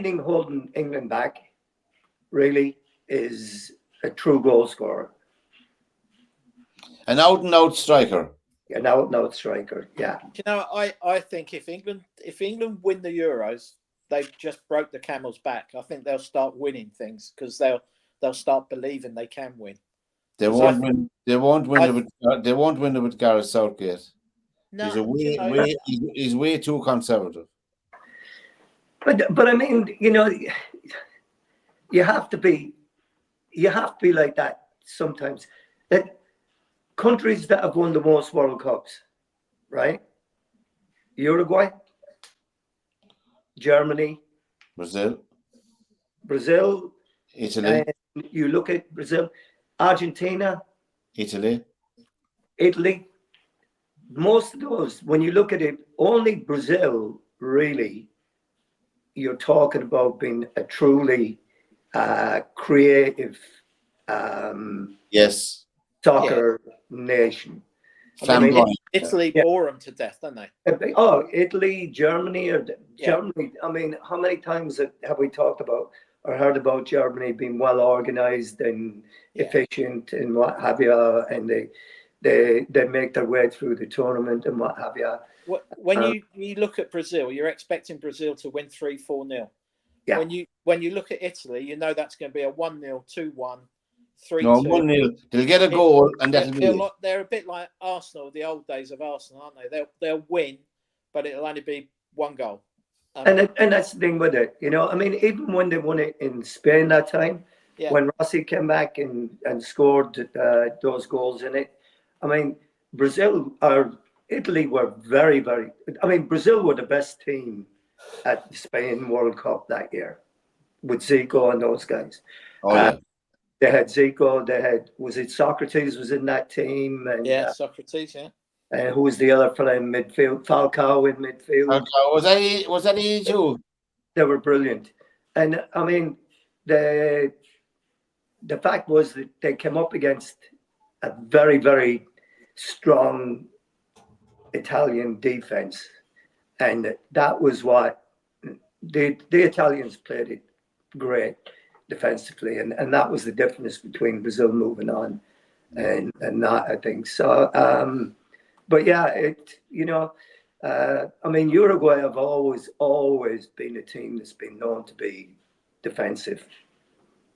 thing holding England back really is a true goal scorer. An out and out striker. An out and out striker. Yeah. You know, I think if England win the Euros, they've just broke the camel's back. I think they'll start winning things because they'll start believing they can win. They won't win. They won't win it with Gareth Southgate. No, he's way too conservative. But I mean, you have to be like that sometimes. That countries that have won the most World Cups, right? Uruguay, Germany, Brazil, And Italy. you look at Brazil, Argentina, Italy. Most of those, when you look at it, only Brazil really, you're talking about being a truly creative soccer nation. I mean, Italy bore them to death, don't they? Oh, Italy, Germany. Germany. I mean, how many times have we talked about or heard about Germany being well organized and efficient and what have you, and they make their way through the tournament and what have you. When you look at Brazil, you're expecting Brazil to win 3-4-0. Yeah. When you look at Italy, you know that's going to be a 1-0, 2-1, 3-2. No, 1-0. They'll get a goal, and that'll be it. They're a bit like Arsenal, the old days of Arsenal, aren't they? They'll win, but it'll only be 1 goal. And that's the thing with it, I mean, even when they won it in Spain that time, when Rossi came back and scored those goals in it, I mean, Brazil or Italy were very, very. I mean, Brazil were the best team at the Spain World Cup that year, with Zico and those guys. Oh yeah. They had Zico. Was it Socrates was in that team? And, Socrates. Yeah. And who was the other fellow in midfield? Falcao in midfield. Falcao was that he too? They were brilliant, and I mean the fact was that they came up against a very, very strong Italian defense, and that was what the Italians played it great defensively, and that was the difference between Brazil moving on and not, I think so. But yeah, I mean, Uruguay have always been a team that's been known to be defensive.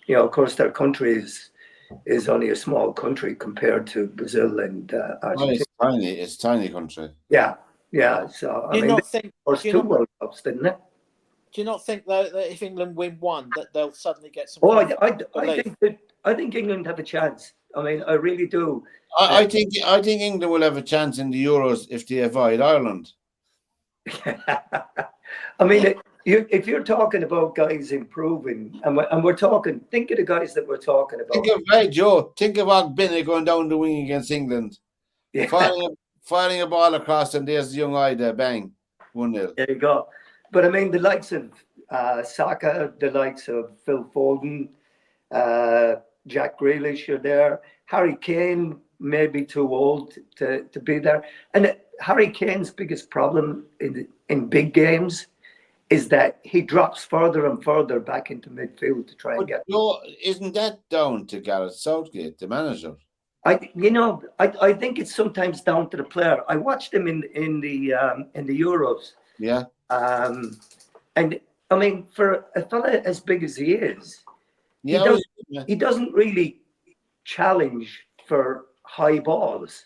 Of course, their country is is only a small country compared to Brazil and Oh, Argentina. it's tiny. It's tiny country. Yeah, yeah. So Do you not think? first Do you two not, World Cups, didn't it? do you not think though that if England win one, that they'll suddenly get some? Oh, belief? I think England have a chance. I mean, I really do. I think England will have a chance in the Euros if they avoid Ireland. I mean, if you're talking about guys improving, and we're talking, think of the guys that we're talking about. Think of Ogbene going down the wing against England. Yeah. Firing a ball across, and there's the young eye there, bang, 1-0. There you go. But I mean, the likes of Saka, the likes of Phil Foden, Jack Grealish are there. Harry Kane may be too old to be there. And Harry Kane's biggest problem in big games is that he drops further and further back into midfield to try and get. No, isn't that down to Gareth Southgate, the manager? I think it's sometimes down to the player. I watched him in the Euros. Yeah. And I mean, for a fella as big as he is, he doesn't really challenge for high balls.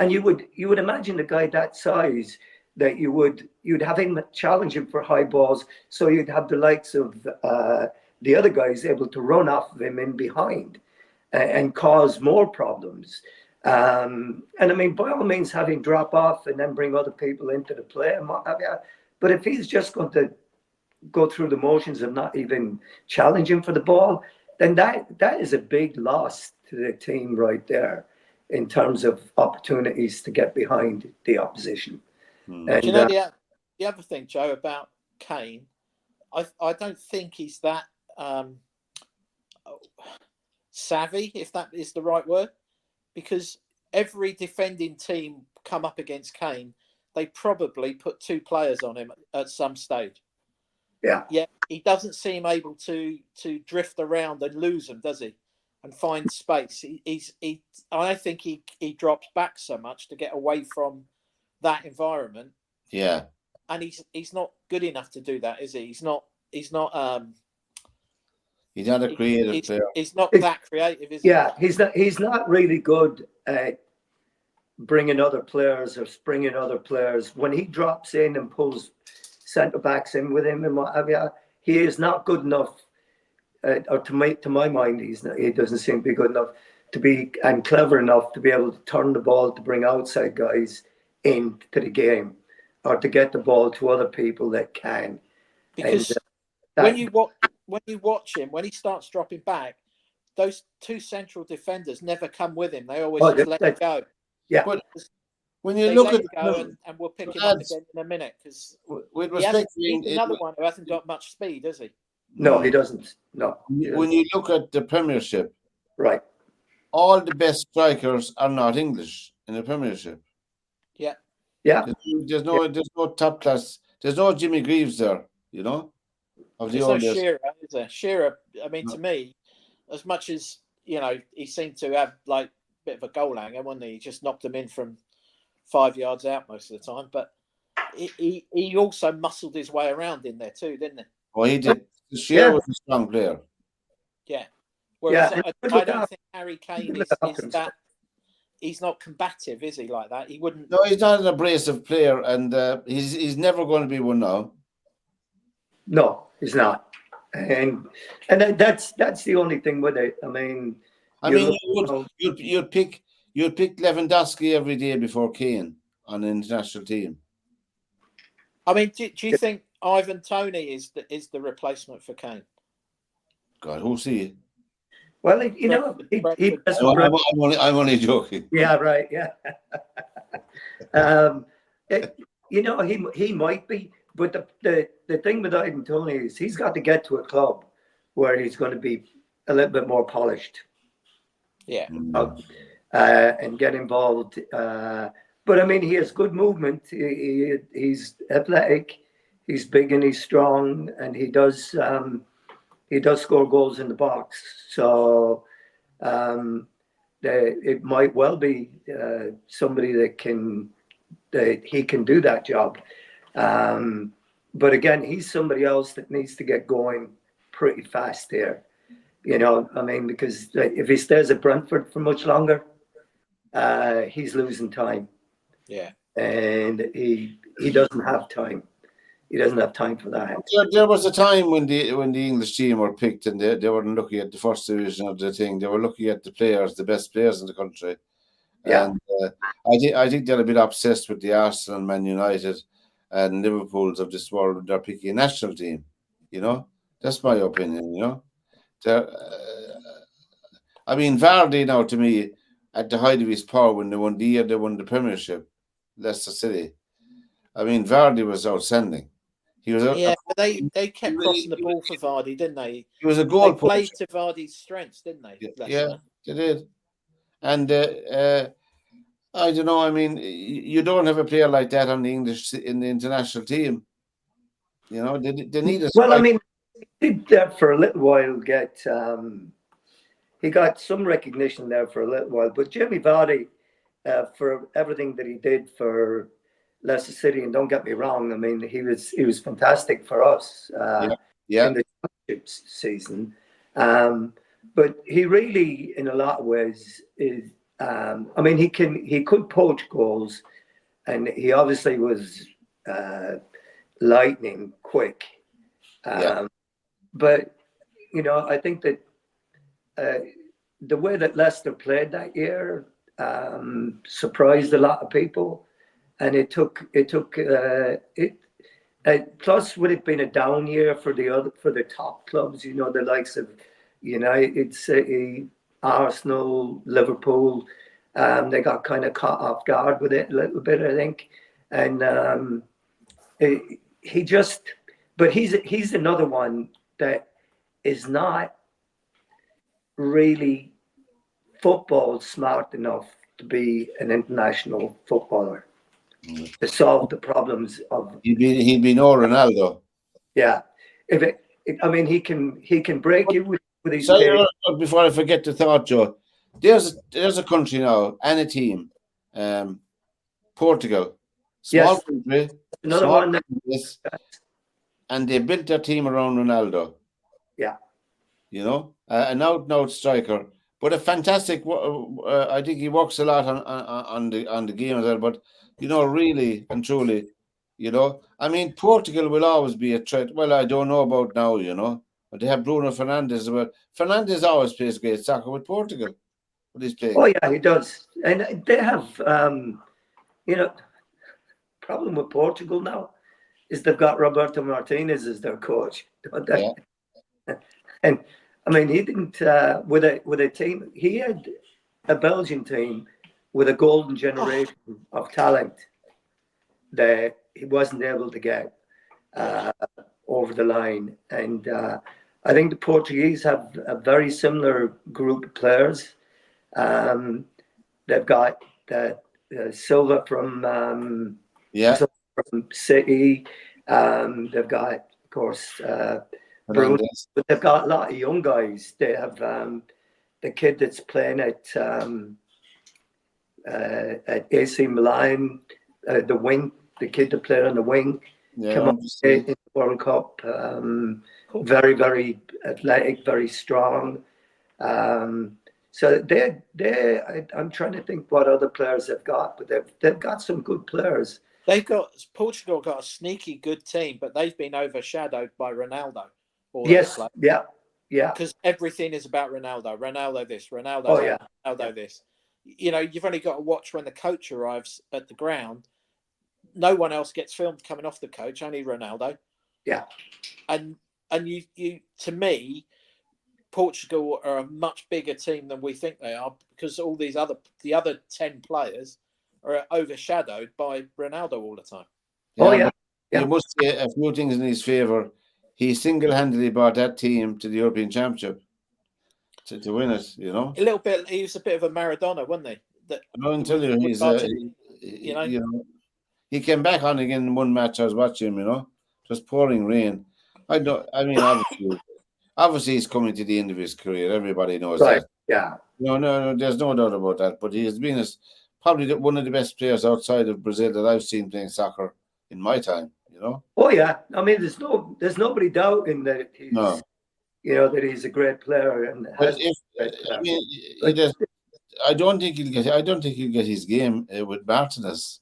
And you would imagine a guy that size that you'd have him challenging for high balls, so you'd have the likes of the other guys able to run off of him in behind and cause more problems. And I mean, by all means, have him drop off and then bring other people into the play. But if he's just going to go through the motions of not even challenging for the ball, then that is a big loss to the team right there in terms of opportunities to get behind the opposition. And, do you know the other thing, Joe, about Kane? I don't think he's that savvy, if that is the right word, because every defending team come up against Kane, they probably put two players on him at some stage. Yeah. He doesn't seem able to drift around and lose them, does he? And find space. I think he drops back so much to get away from that environment. Yeah. And he's not good enough to do that, is he? He's not He's not a creative player. He's not that creative, is he? Yeah, he's not really good at bringing other players or springing other players. When he drops in and pulls centre backs in with him and what have you, he is not good enough. Or to my mind, he doesn't seem to be good enough to be and clever enough to be able to turn the ball to bring outside guys into the game or to get the ball to other people that can. Because when you watch him, when he starts dropping back, those two central defenders never come with him. They always just let him go. Yeah. But when you look at and we'll pick him up again in a minute, because he's another one who hasn't got much speed, does he? No, he doesn't. No. When you look at the Premiership, right, all the best strikers are not English in the Premiership. Yeah. Yeah. There's no top class. There's no Jimmy Greaves there, you know. There's no Shearer, is there? Shearer, I mean, to me, as much as, you know, he seemed to have like a bit of a goal hanger, wasn't he? He just knocked him in from 5 yards out most of the time. But he also muscled his way around in there too, didn't he? Oh, he did. Shearer was a strong player. Yeah. Whereas I don't think Harry Kane is that. He's not combative, is he? Like that, he wouldn't. No, he's not an abrasive player, and he's never going to be one now. No, he's not, and that's the only thing with it. You'd pick Lewandowski every day before Kane on an international team. I mean, do you think Ivan Toney is the replacement for Kane? God, who's he? Well, he does. I'm only joking. Yeah, right. Yeah. He might be, but the thing with Ivan Toney is he's got to get to a club where he's going to be a little bit more polished. Yeah. And get involved. But I mean, he has good movement. He's athletic. He's big and he's strong, and he does score goals in the box. So it might well be somebody that he can do that job. But again, he's somebody else that needs to get going pretty fast there. I mean, because if he stays at Brentford for much longer, he's losing time. Yeah. And he doesn't have time. He doesn't have time for that. There was a time when the English team were picked and they weren't looking at the first division of the thing. They were looking at the players, the best players in the country. Yeah. And I think they're a bit obsessed with the Arsenal, Man United, and Liverpool's of this world. They're picking a national team. That's my opinion. I mean, Vardy now, to me, at the height of his power when they won the Premiership, Leicester City. I mean, Vardy was outstanding. He was but they kept crossing the ball for Vardy, didn't they? He was a goal. They played to Vardy's strengths, didn't they? Yeah, they did. And I don't know. I mean, you don't have a player like that in the international team. They need a. Well, I mean, he did that for a little while. He got some recognition there for a little while. But Jamie Vardy, for everything that he did for Leicester City, and don't get me wrong, I mean, he was fantastic for us in the championship season. But he really, in a lot of ways, is. I mean, he could poach goals, and he obviously was lightning quick. But I think that the way that Leicester played that year surprised a lot of people, and it took plus would it been a down year for the top clubs, the likes of United, City, Arsenal, Liverpool. They got kind of caught off guard with it a little bit, I think, and he's another one that is not really football smart enough to be an international footballer to solve the problems of. He'd be no Ronaldo. Yeah, I mean, he can break it with his. Sorry, before I forget the thought, Joe. There's a country now and a team, Portugal, small country, another one, and they built their team around Ronaldo. Yeah, an out striker, but a fantastic. I think he works a lot on the game as well. But really and truly, I mean, Portugal will always be a threat. Well, I don't know about now, but they have Bruno Fernandes as well. Fernandes always plays great soccer with Portugal. Oh yeah, he does, and they have, problem with Portugal now is they've got Roberto Martinez as their coach, don't they? Yeah. And I mean, he didn't with a team. He had a Belgian team with a golden generation of talent that he wasn't able to get over the line, and I think the Portuguese have a very similar group of players. They've got Silva from City. They've got, of course, Bruno, but they've got a lot of young guys. They have the kid that's playing at AC Milan, the kid that played on the wing, come up in the World Cup. Very, very athletic, very strong. So I'm trying to think what other players they've got, but they've got some good players. Portugal got a sneaky good team, but they've been overshadowed by Ronaldo. Yes, yeah. Because everything is about Ronaldo. Ronaldo this, Ronaldo Ronaldo this. You've only got to watch when the coach arrives at the ground. No one else gets filmed coming off the coach, only Ronaldo. Yeah. And you to me, Portugal are a much bigger team than we think they are, because all the other 10 players are overshadowed by Ronaldo all the time. You must say a few things in his favour. He single-handedly brought that team to the European Championship to win it. A little bit. He was a bit of a Maradona, wasn't he? I'm telling you, he came back on again in one match. I was watching him. Just pouring rain. Obviously, he's coming to the end of his career. Everybody knows that. Yeah. No, there's no doubt about that. But he has been probably one of the best players outside of Brazil that I've seen playing soccer in my time. Oh yeah. I mean, there's nobody doubting that you know, that he's a great player and But has. I mean, he does. I don't think he'll get his game with Martinez.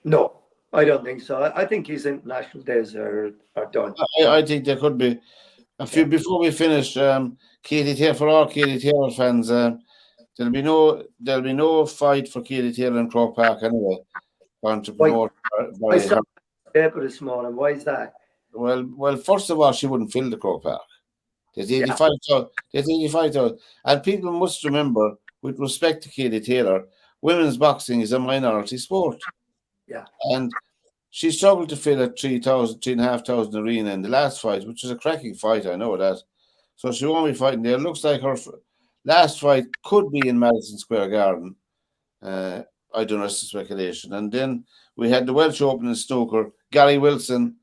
No, I don't think so. I think his international days are done. I think there could be a few before we finish. Katie Taylor, for all Katie Taylor fans, there'll be no fight for Katie Taylor in Croke Park anyway. Going to promote I saw the paper this morning. Why is that? Well, first of all, she wouldn't fill the Croke Park. There's 85,000. There's 85,000. And people must remember, with respect to Katie Taylor, women's boxing is a minority sport. Yeah. And she struggled to fill a 3,500 arena in the last fight, which is a cracking fight, I know that. So she won't be fighting there. Looks like her last fight could be in Madison Square Garden. I don't know, it's speculation. And then we had the Welsh Open in snooker. Gary Wilson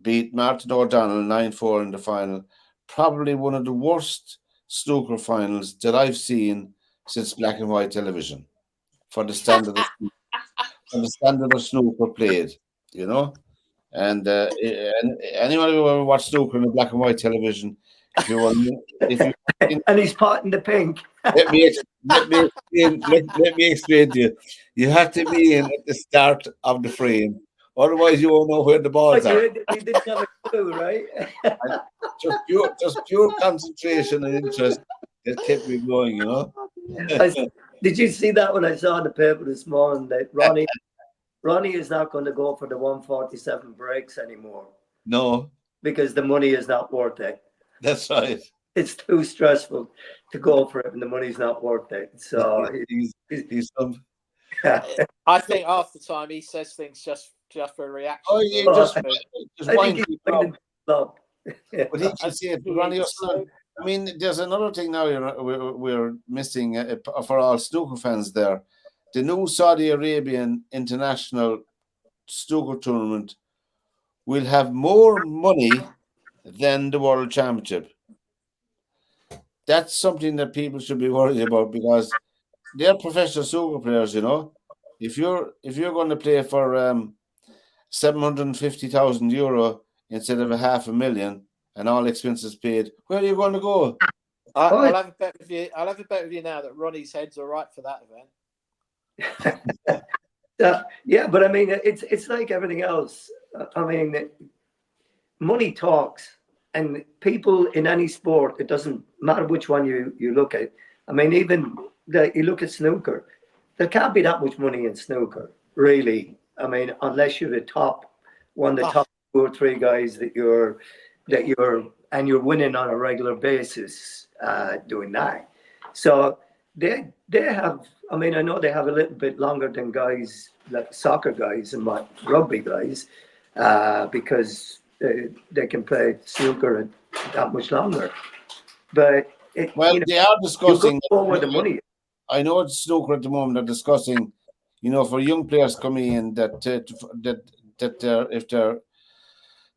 beat Martin O'Donnell 9-4 in the final. Probably one of the worst snooker finals that I've seen since black and white television for the standard of snooker played, you know. And anyone who ever watched snooker in the black and white television, and he's potting the pink. let me explain to you. You have to be in at the start of the frame, otherwise you won't know where the balls are. You didn't have a clue, right? Just pure concentration and interest that kept me going, you know. Did you see that when I saw in the paper this morning that Ronnie is not going to go for the 147 breaks anymore? No, because the money is not worth it. That's right. It's too stressful to go for it, and the money's not worth it. So he's some. I think half the time he says things just for a reaction. Oh, yeah, just wind people up. Yeah. But he should say it, Ronnie O'Sullivan. I mean, there's another thing now we're missing for all snooker fans there. The new Saudi Arabian International Snooker Tournament will have more money than the World Championship. That's something that people should be worried about because they're professional snooker players, you know. If you're going to play for 750,000 euro instead of $500,000 and all expenses paid, where are you going to go? I'll have a bet with you. I'll have a bet with you now that Ronnie's head's all right for that event. Yeah, but I mean, it's like everything else. I mean, money talks, and people in any sport, it doesn't matter which one you look at. I mean, even you look at snooker, there can't be that much money in snooker, really. I mean, unless you're the top one, the top 2 or 3 guys that you're winning on a regular basis doing that. So they have. I mean, I know they have a little bit longer than guys like soccer guys and rugby guys because they can play snooker that much longer. But they are discussing where the money. I know it's snooker at the moment. They're discussing, you know, for young players coming in that if they're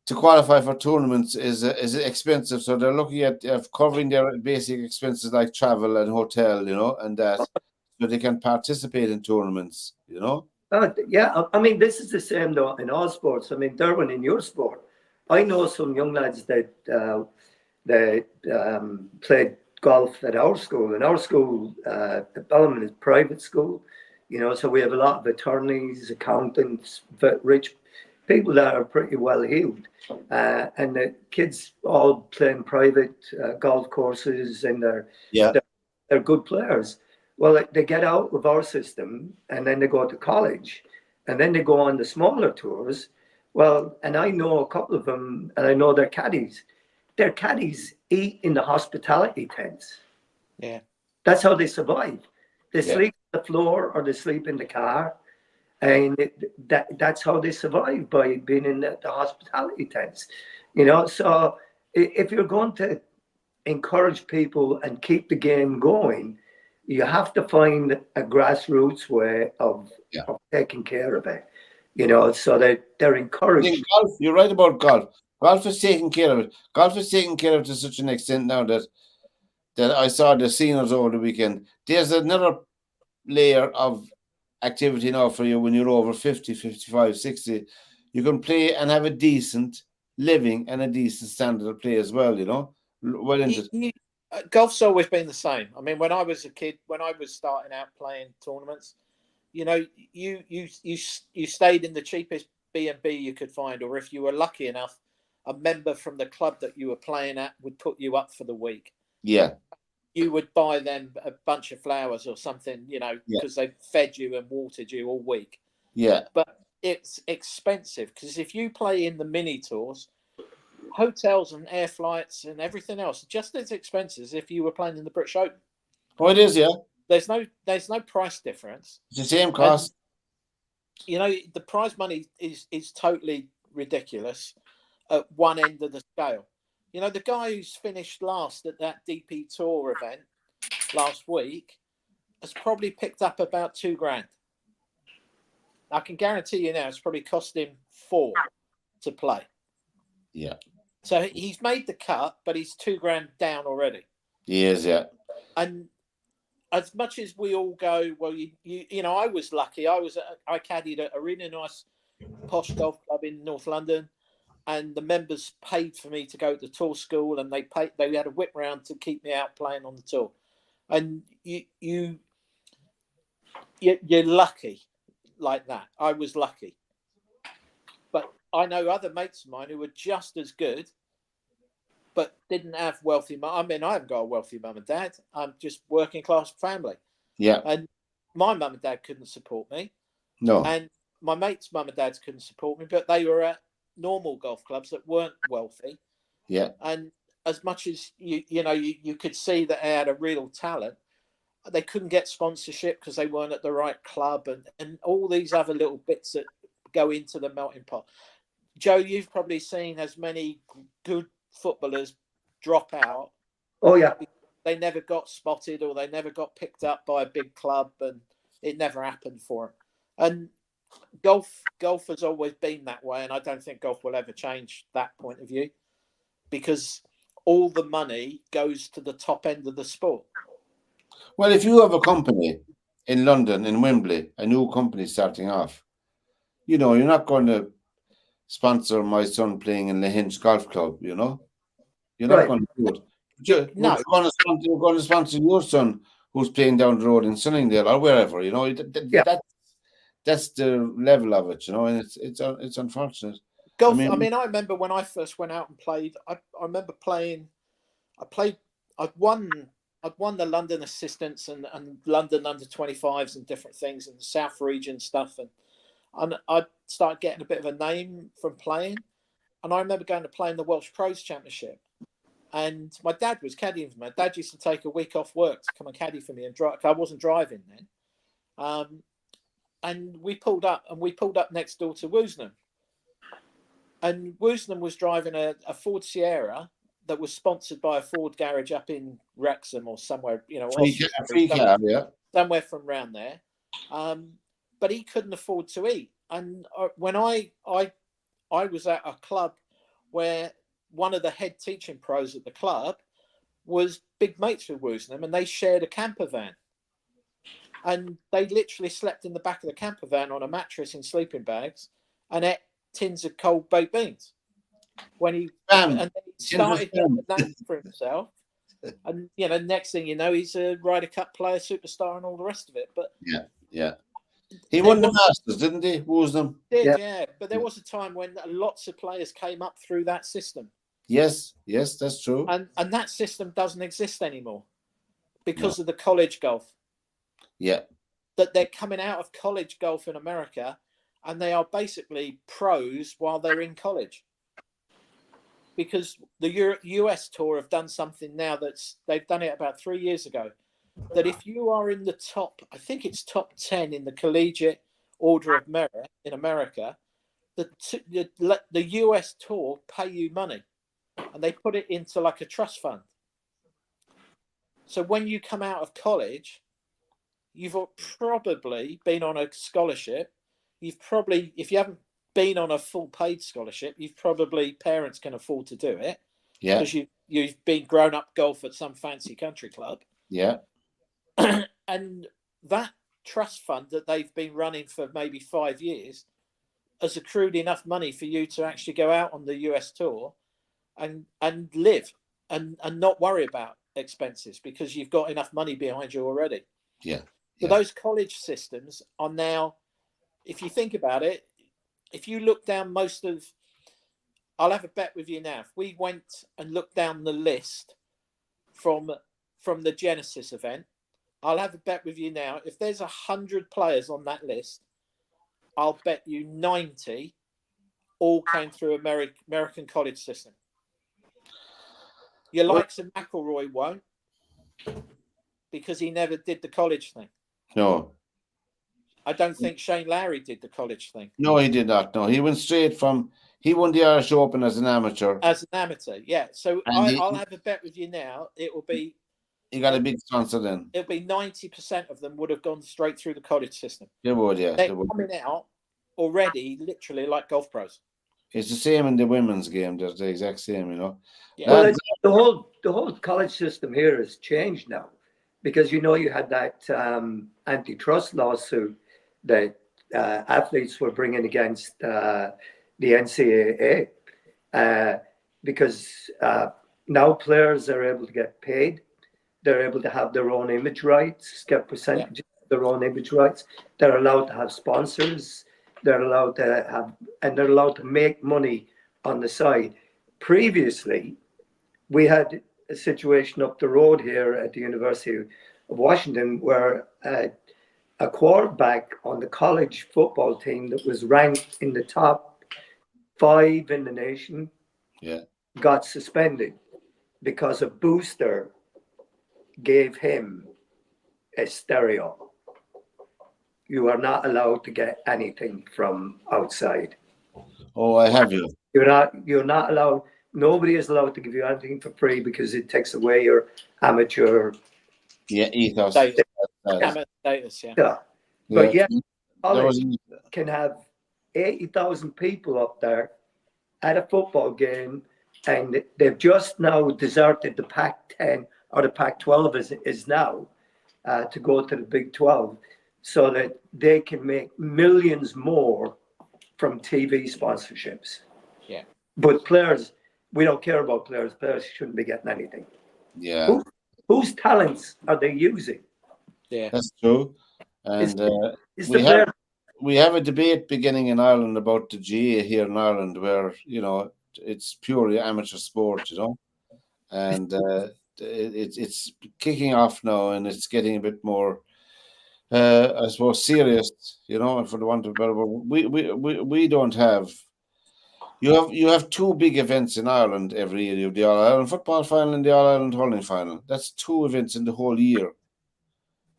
to qualify for tournaments is expensive. So they're looking at covering their basic expenses like travel and hotel, you know, and that so they can participate in tournaments, you know. Yeah, I mean, this is the same though in all sports. I mean, Derwynne, in your sport, I know some young lads that played golf at our school. In our school, the Bellarmine is private school, you know, so we have a lot of attorneys, accountants, rich people that are pretty well heeled. And the kids all playing private golf courses, and they're good players. Well, they get out of our system, and then they go to college, and then they go on the smaller tours. Well, and I know a couple of them, and I know their caddies. Their caddies eat in the hospitality tents. Yeah, that's how they survive. They sleep on the floor or they sleep in the car, and that's how they survive, by being in the hospitality tents. You know, so if you're going to encourage people and keep the game going, you have to find a grassroots way of taking care of it, you know, so that they're encouraged. Golf, you're right about golf. Golf is taking care of it. Golf is taking care of it to such an extent now that I saw the seniors over the weekend. There's another layer of activity now for you when you're over 50, 55, 60. You can play and have a decent living and a decent standard of play as well. Well into. Golf's always been the same. I mean, when I was a kid, when I was starting out playing tournaments, you stayed in the cheapest B&B you could find, or if you were lucky enough, a member from the club that you were playing at would put you up for the week. Yeah. You would buy them a bunch of flowers or something, because they fed you and watered you all week. Yeah. But it's expensive because if you play in the mini tours, hotels and air flights and everything else are just as expensive as if you were playing in the British Open. Oh, it is, yeah. There's no price difference. It's the same cost. And, the prize money is totally ridiculous at one end of the scale. The guy who's finished last at that DP Tour event last week has probably picked up about $2,000. I can guarantee you now it's probably cost him $4,000 to play. Yeah. So he's made the cut, but he's $2,000 down already. He is, yeah. And as much as we all go, well, I was lucky. I caddied at a really nice posh golf club in North London, and the members paid for me to go to tour school, and they had a whip round to keep me out playing on the tour. And you're lucky like that. I was lucky. But I know other mates of mine who were just as good, but didn't have wealthy mum. I mean, I haven't got a wealthy mum and dad. I'm just working class family. Yeah. And my mum and dad couldn't support me. No. And my mates' mum and dads couldn't support me, but they were at normal golf clubs that weren't wealthy. Yeah. And as much as you could see that they had a real talent, they couldn't get sponsorship because they weren't at the right club, and all these other little bits that go into the melting pot. Joe, you've probably seen as many good footballers drop out. Oh yeah. They never got spotted, or they never got picked up by a big club, and it never happened for them. And golf has always been that way, and I don't think golf will ever change that point of view, because all the money goes to the top end of the sport. Well, if you have a company in London, in Wembley, a new company starting off, you're not going to sponsor my son playing in the Hinge Golf Club, You're not going to do it. No. You're going to sponsor your son who's playing down the road in Sunningdale or wherever, That's the level of it, and it's unfortunate. Golf. I mean, I remember when I first went out and played. I remember playing. I'd won the London Assistants and London Under 25s and different things, and the South Region stuff, and I started getting a bit of a name from playing. And I remember going to play in the Welsh Pros Championship, and my dad was caddying for me. My dad used to take a week off work to come and caddy for me and drive. I wasn't driving then. And we pulled up next door to Woosnam. And Woosnam was driving a Ford Sierra that was sponsored by a Ford garage up in Wrexham or somewhere, free cab, yeah. Somewhere from around there. But he couldn't afford to eat. And when I was at a club where one of the head teaching pros at the club was big mates with Woosnam, and they shared a camper van. And they literally slept in the back of the camper van on a mattress in sleeping bags and ate tins of cold baked beans. When he started getting the name for himself, and next thing you know, he's a Ryder Cup player, superstar, and all the rest of it. But yeah, he won the Masters, didn't he? Woosnam? Yeah. But there was a time when lots of players came up through that system. Yes, that's true. And that system doesn't exist anymore because of the college golf. Yeah. That they're coming out of college golf in America, and they are basically pros while they're in college. Because the US Tour have done something now they've done it about 3 years ago, that if you are in the top, I think it's top 10 in the collegiate order of merit in America, the US Tour pay you money, and they put it into like a trust fund. So when you come out of college, you've probably been on a scholarship. You've probably, if you haven't been on a full paid scholarship, parents can afford to do it. Yeah. Because you've been grown up golf at some fancy country club. Yeah. And that trust fund that they've been running for maybe 5 years has accrued enough money for you to actually go out on the US tour and live and not worry about expenses because you've got enough money behind you already. Yeah. So those college systems are now, if you think about it, if you look down I'll have a bet with you now. If we went and looked down the list from the Genesis event, I'll have a bet with you now. If there's 100 players on that list, I'll bet you 90 all came through American college system. Your likes of McElroy won't, because he never did the college thing. No. I don't think Shane Lowry did the college thing. No, he did not. No, he went straight he won the Irish Open as an amateur. As an amateur, yeah. So I'll have a bet with you now. It will be. He got a big sponsor then. It'll be 90% of them would have gone straight through the college system. They would, yeah. They're coming out already, literally like golf pros. It's the same in the women's game. They're the exact same, you know. Yeah. Well, the whole college system here has changed now, because you had that antitrust lawsuit that athletes were bringing against the NCAA, because now players are able to get paid. They're able to have their own image rights, get percentage of their own image rights. They're allowed to have sponsors. They're allowed to make money on the side. Previously, we had a situation up the road here at the University of Washington where a quarterback on the college football team that was ranked in the top 5 in the nation got suspended because a booster gave him a stereo. You are not allowed to get anything from outside. Oh, I have you. You're not allowed. Nobody is allowed to give you anything for free because it takes away your amateur ethos. Amateur status, yeah. But college can have 80,000 people up there at a football game, and they've just now deserted the Pac-10, or the Pac-12 is now, to go to the Big 12, so that they can make millions more from TV sponsorships. Yeah. But players, we don't care about players. Players shouldn't be getting anything. Yeah. Whose talents are they using? Yeah. That's true. And we have a debate beginning in Ireland about the GA here in Ireland, where, it's purely amateur sport, and it's kicking off now, and it's getting a bit more, I suppose, serious, for the want of a better word. We don't have. You have 2 big events in Ireland every year. You have the All-Ireland football final and the All-Ireland hurling final. That's 2 events in the whole year.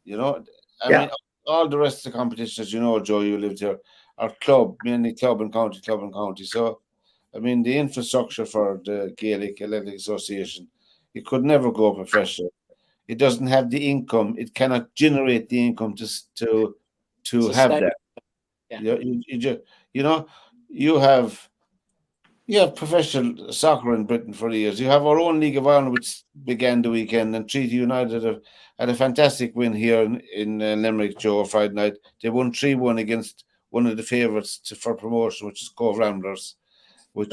I mean, all the rest of the competitions, Joe, you lived here, are club, mainly club and county. So, I mean, the infrastructure for the Gaelic Athletic Association, it could never go professional. It doesn't have the income. It cannot generate the income to have that. Yeah. You have professional soccer in Britain for years. You have our own League of Ireland, which began the weekend, and Treaty United had a fantastic win here in Limerick, Joe, Friday night. They won 3-1 against one of the favourites for promotion, which is Cove Ramblers, which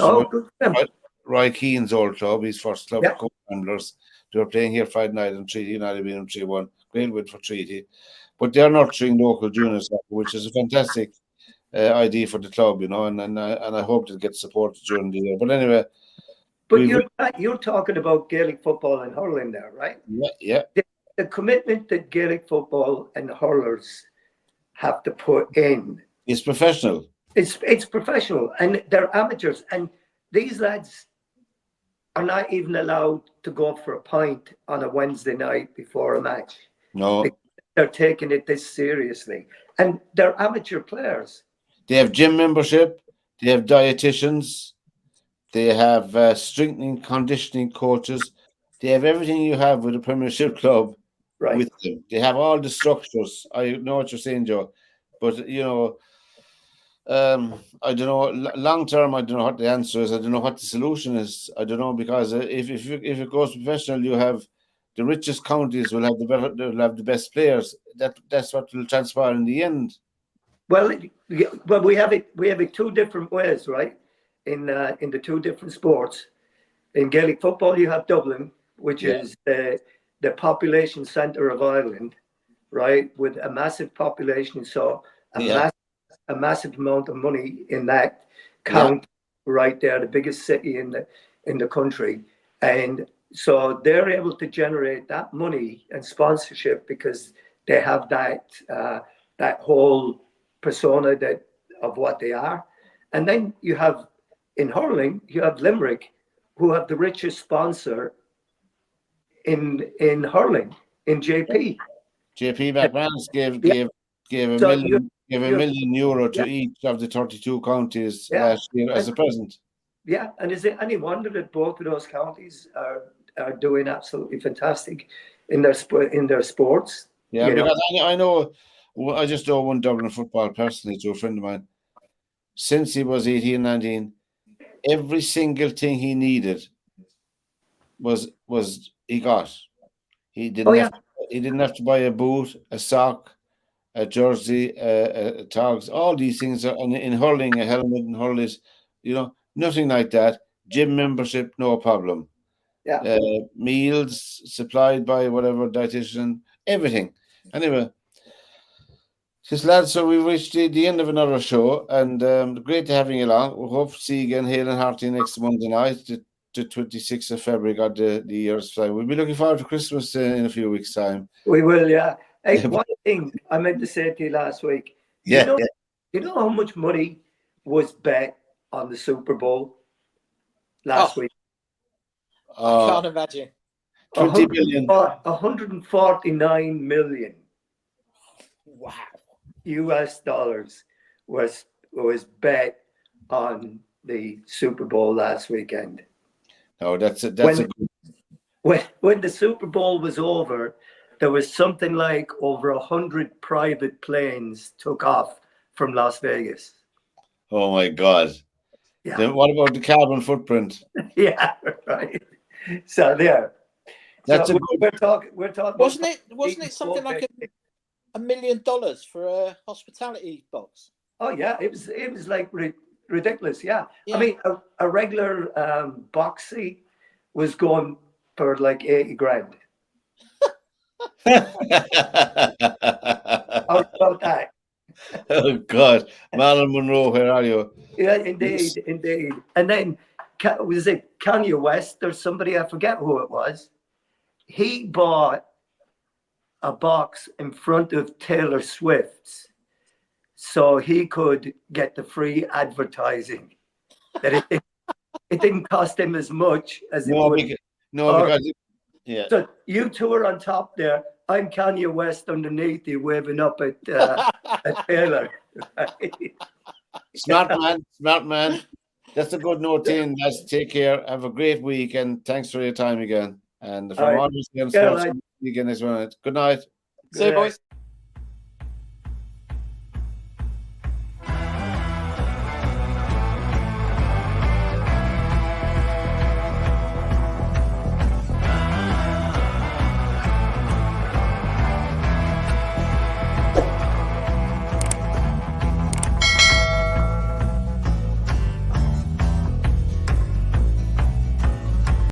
Roy Keane's old club, his first club, Cove Ramblers. They were playing here Friday night, and Treaty United beat them 3-1. Great win for Treaty. But they're nurturing local junior soccer, which is a fantastic idea for the club, and I hope it gets supported during the year. But anyway. But you're talking about Gaelic football and hurling there, right? Yeah. The commitment that Gaelic football and hurlers have to put in. It's professional. It's professional, and they're amateurs. And these lads are not even allowed to go for a pint on a Wednesday night before a match. No. They're taking it this seriously. And they're amateur players. They have gym membership. They have dietitians. They have strengthening, conditioning coaches. They have everything you have with a Premiership club with them. They have all the structures. I know what you're saying, Joe. But, I don't know. Long term, I don't know what the answer is. I don't know what the solution is. I don't know, because if it goes professional, you have the richest counties will have the best players. That's what will transpire in the end. Well, we have it two different ways, right? In the two different sports. In Gaelic football, you have Dublin, which is the population centre of Ireland, right? With a massive population, so a massive amount of money in that count right there, the biggest city in the country, and so they're able to generate that money and sponsorship because they have that whole persona that of what they are. And then you have in hurling, you have Limerick, who have the richest sponsor in hurling, in JP. JP McManus gave So $1 million to each of the 32 counties last year as a present. Yeah, and is it any wonder that both of those counties are doing absolutely fantastic in their sports? Yeah, because I just know one Dublin football personally to a friend of mine. Since he was 18, 19, every single thing he needed was he got. He didn't have to buy a boot, a sock, a jersey, a togs. All these things are in hurling, a helmet and hurlers, nothing like that. Gym membership, no problem. Yeah. Meals supplied by whatever dietitian, everything. Anyway, just lads, so we've reached the end of another show, and great to having you along. We hope to see you again, Hale and Harty, next Monday night, the 26th of February. Got the year's time. We'll be looking forward to Christmas in a few weeks' time. We will, yeah. Hey, one thing I meant to say to you last week. You know how much money was bet on the Super Bowl last week? I can't imagine. 20 million. 149 million. Wow. US dollars was bet on the Super Bowl last weekend. Oh, when the Super Bowl was over, there was something like over 100 private planes took off from Las Vegas. Oh my God. Yeah. Then what about the carbon footprint? Yeah, right. So there. We're talking. Wasn't it something like $1 million for a hospitality box? Oh yeah, it was like ridiculous. Yeah. I mean, a regular box seat was going for like 80 grand. How about that? Oh God, Marilyn Monroe, where are you? Yeah, indeed. And then was it Kanye West or somebody? I forget who it was. He bought a box in front of Taylor Swift's so he could get the free advertising. That it didn't cost him as much as it would. Because So you two are on top there. I'm Kanye West underneath you, waving up at Taylor. Smart man. That's a good note in. Guys, take care. Have a great week, and thanks for your time again. And from all of us again, sports again as well. Good night. See you, boys.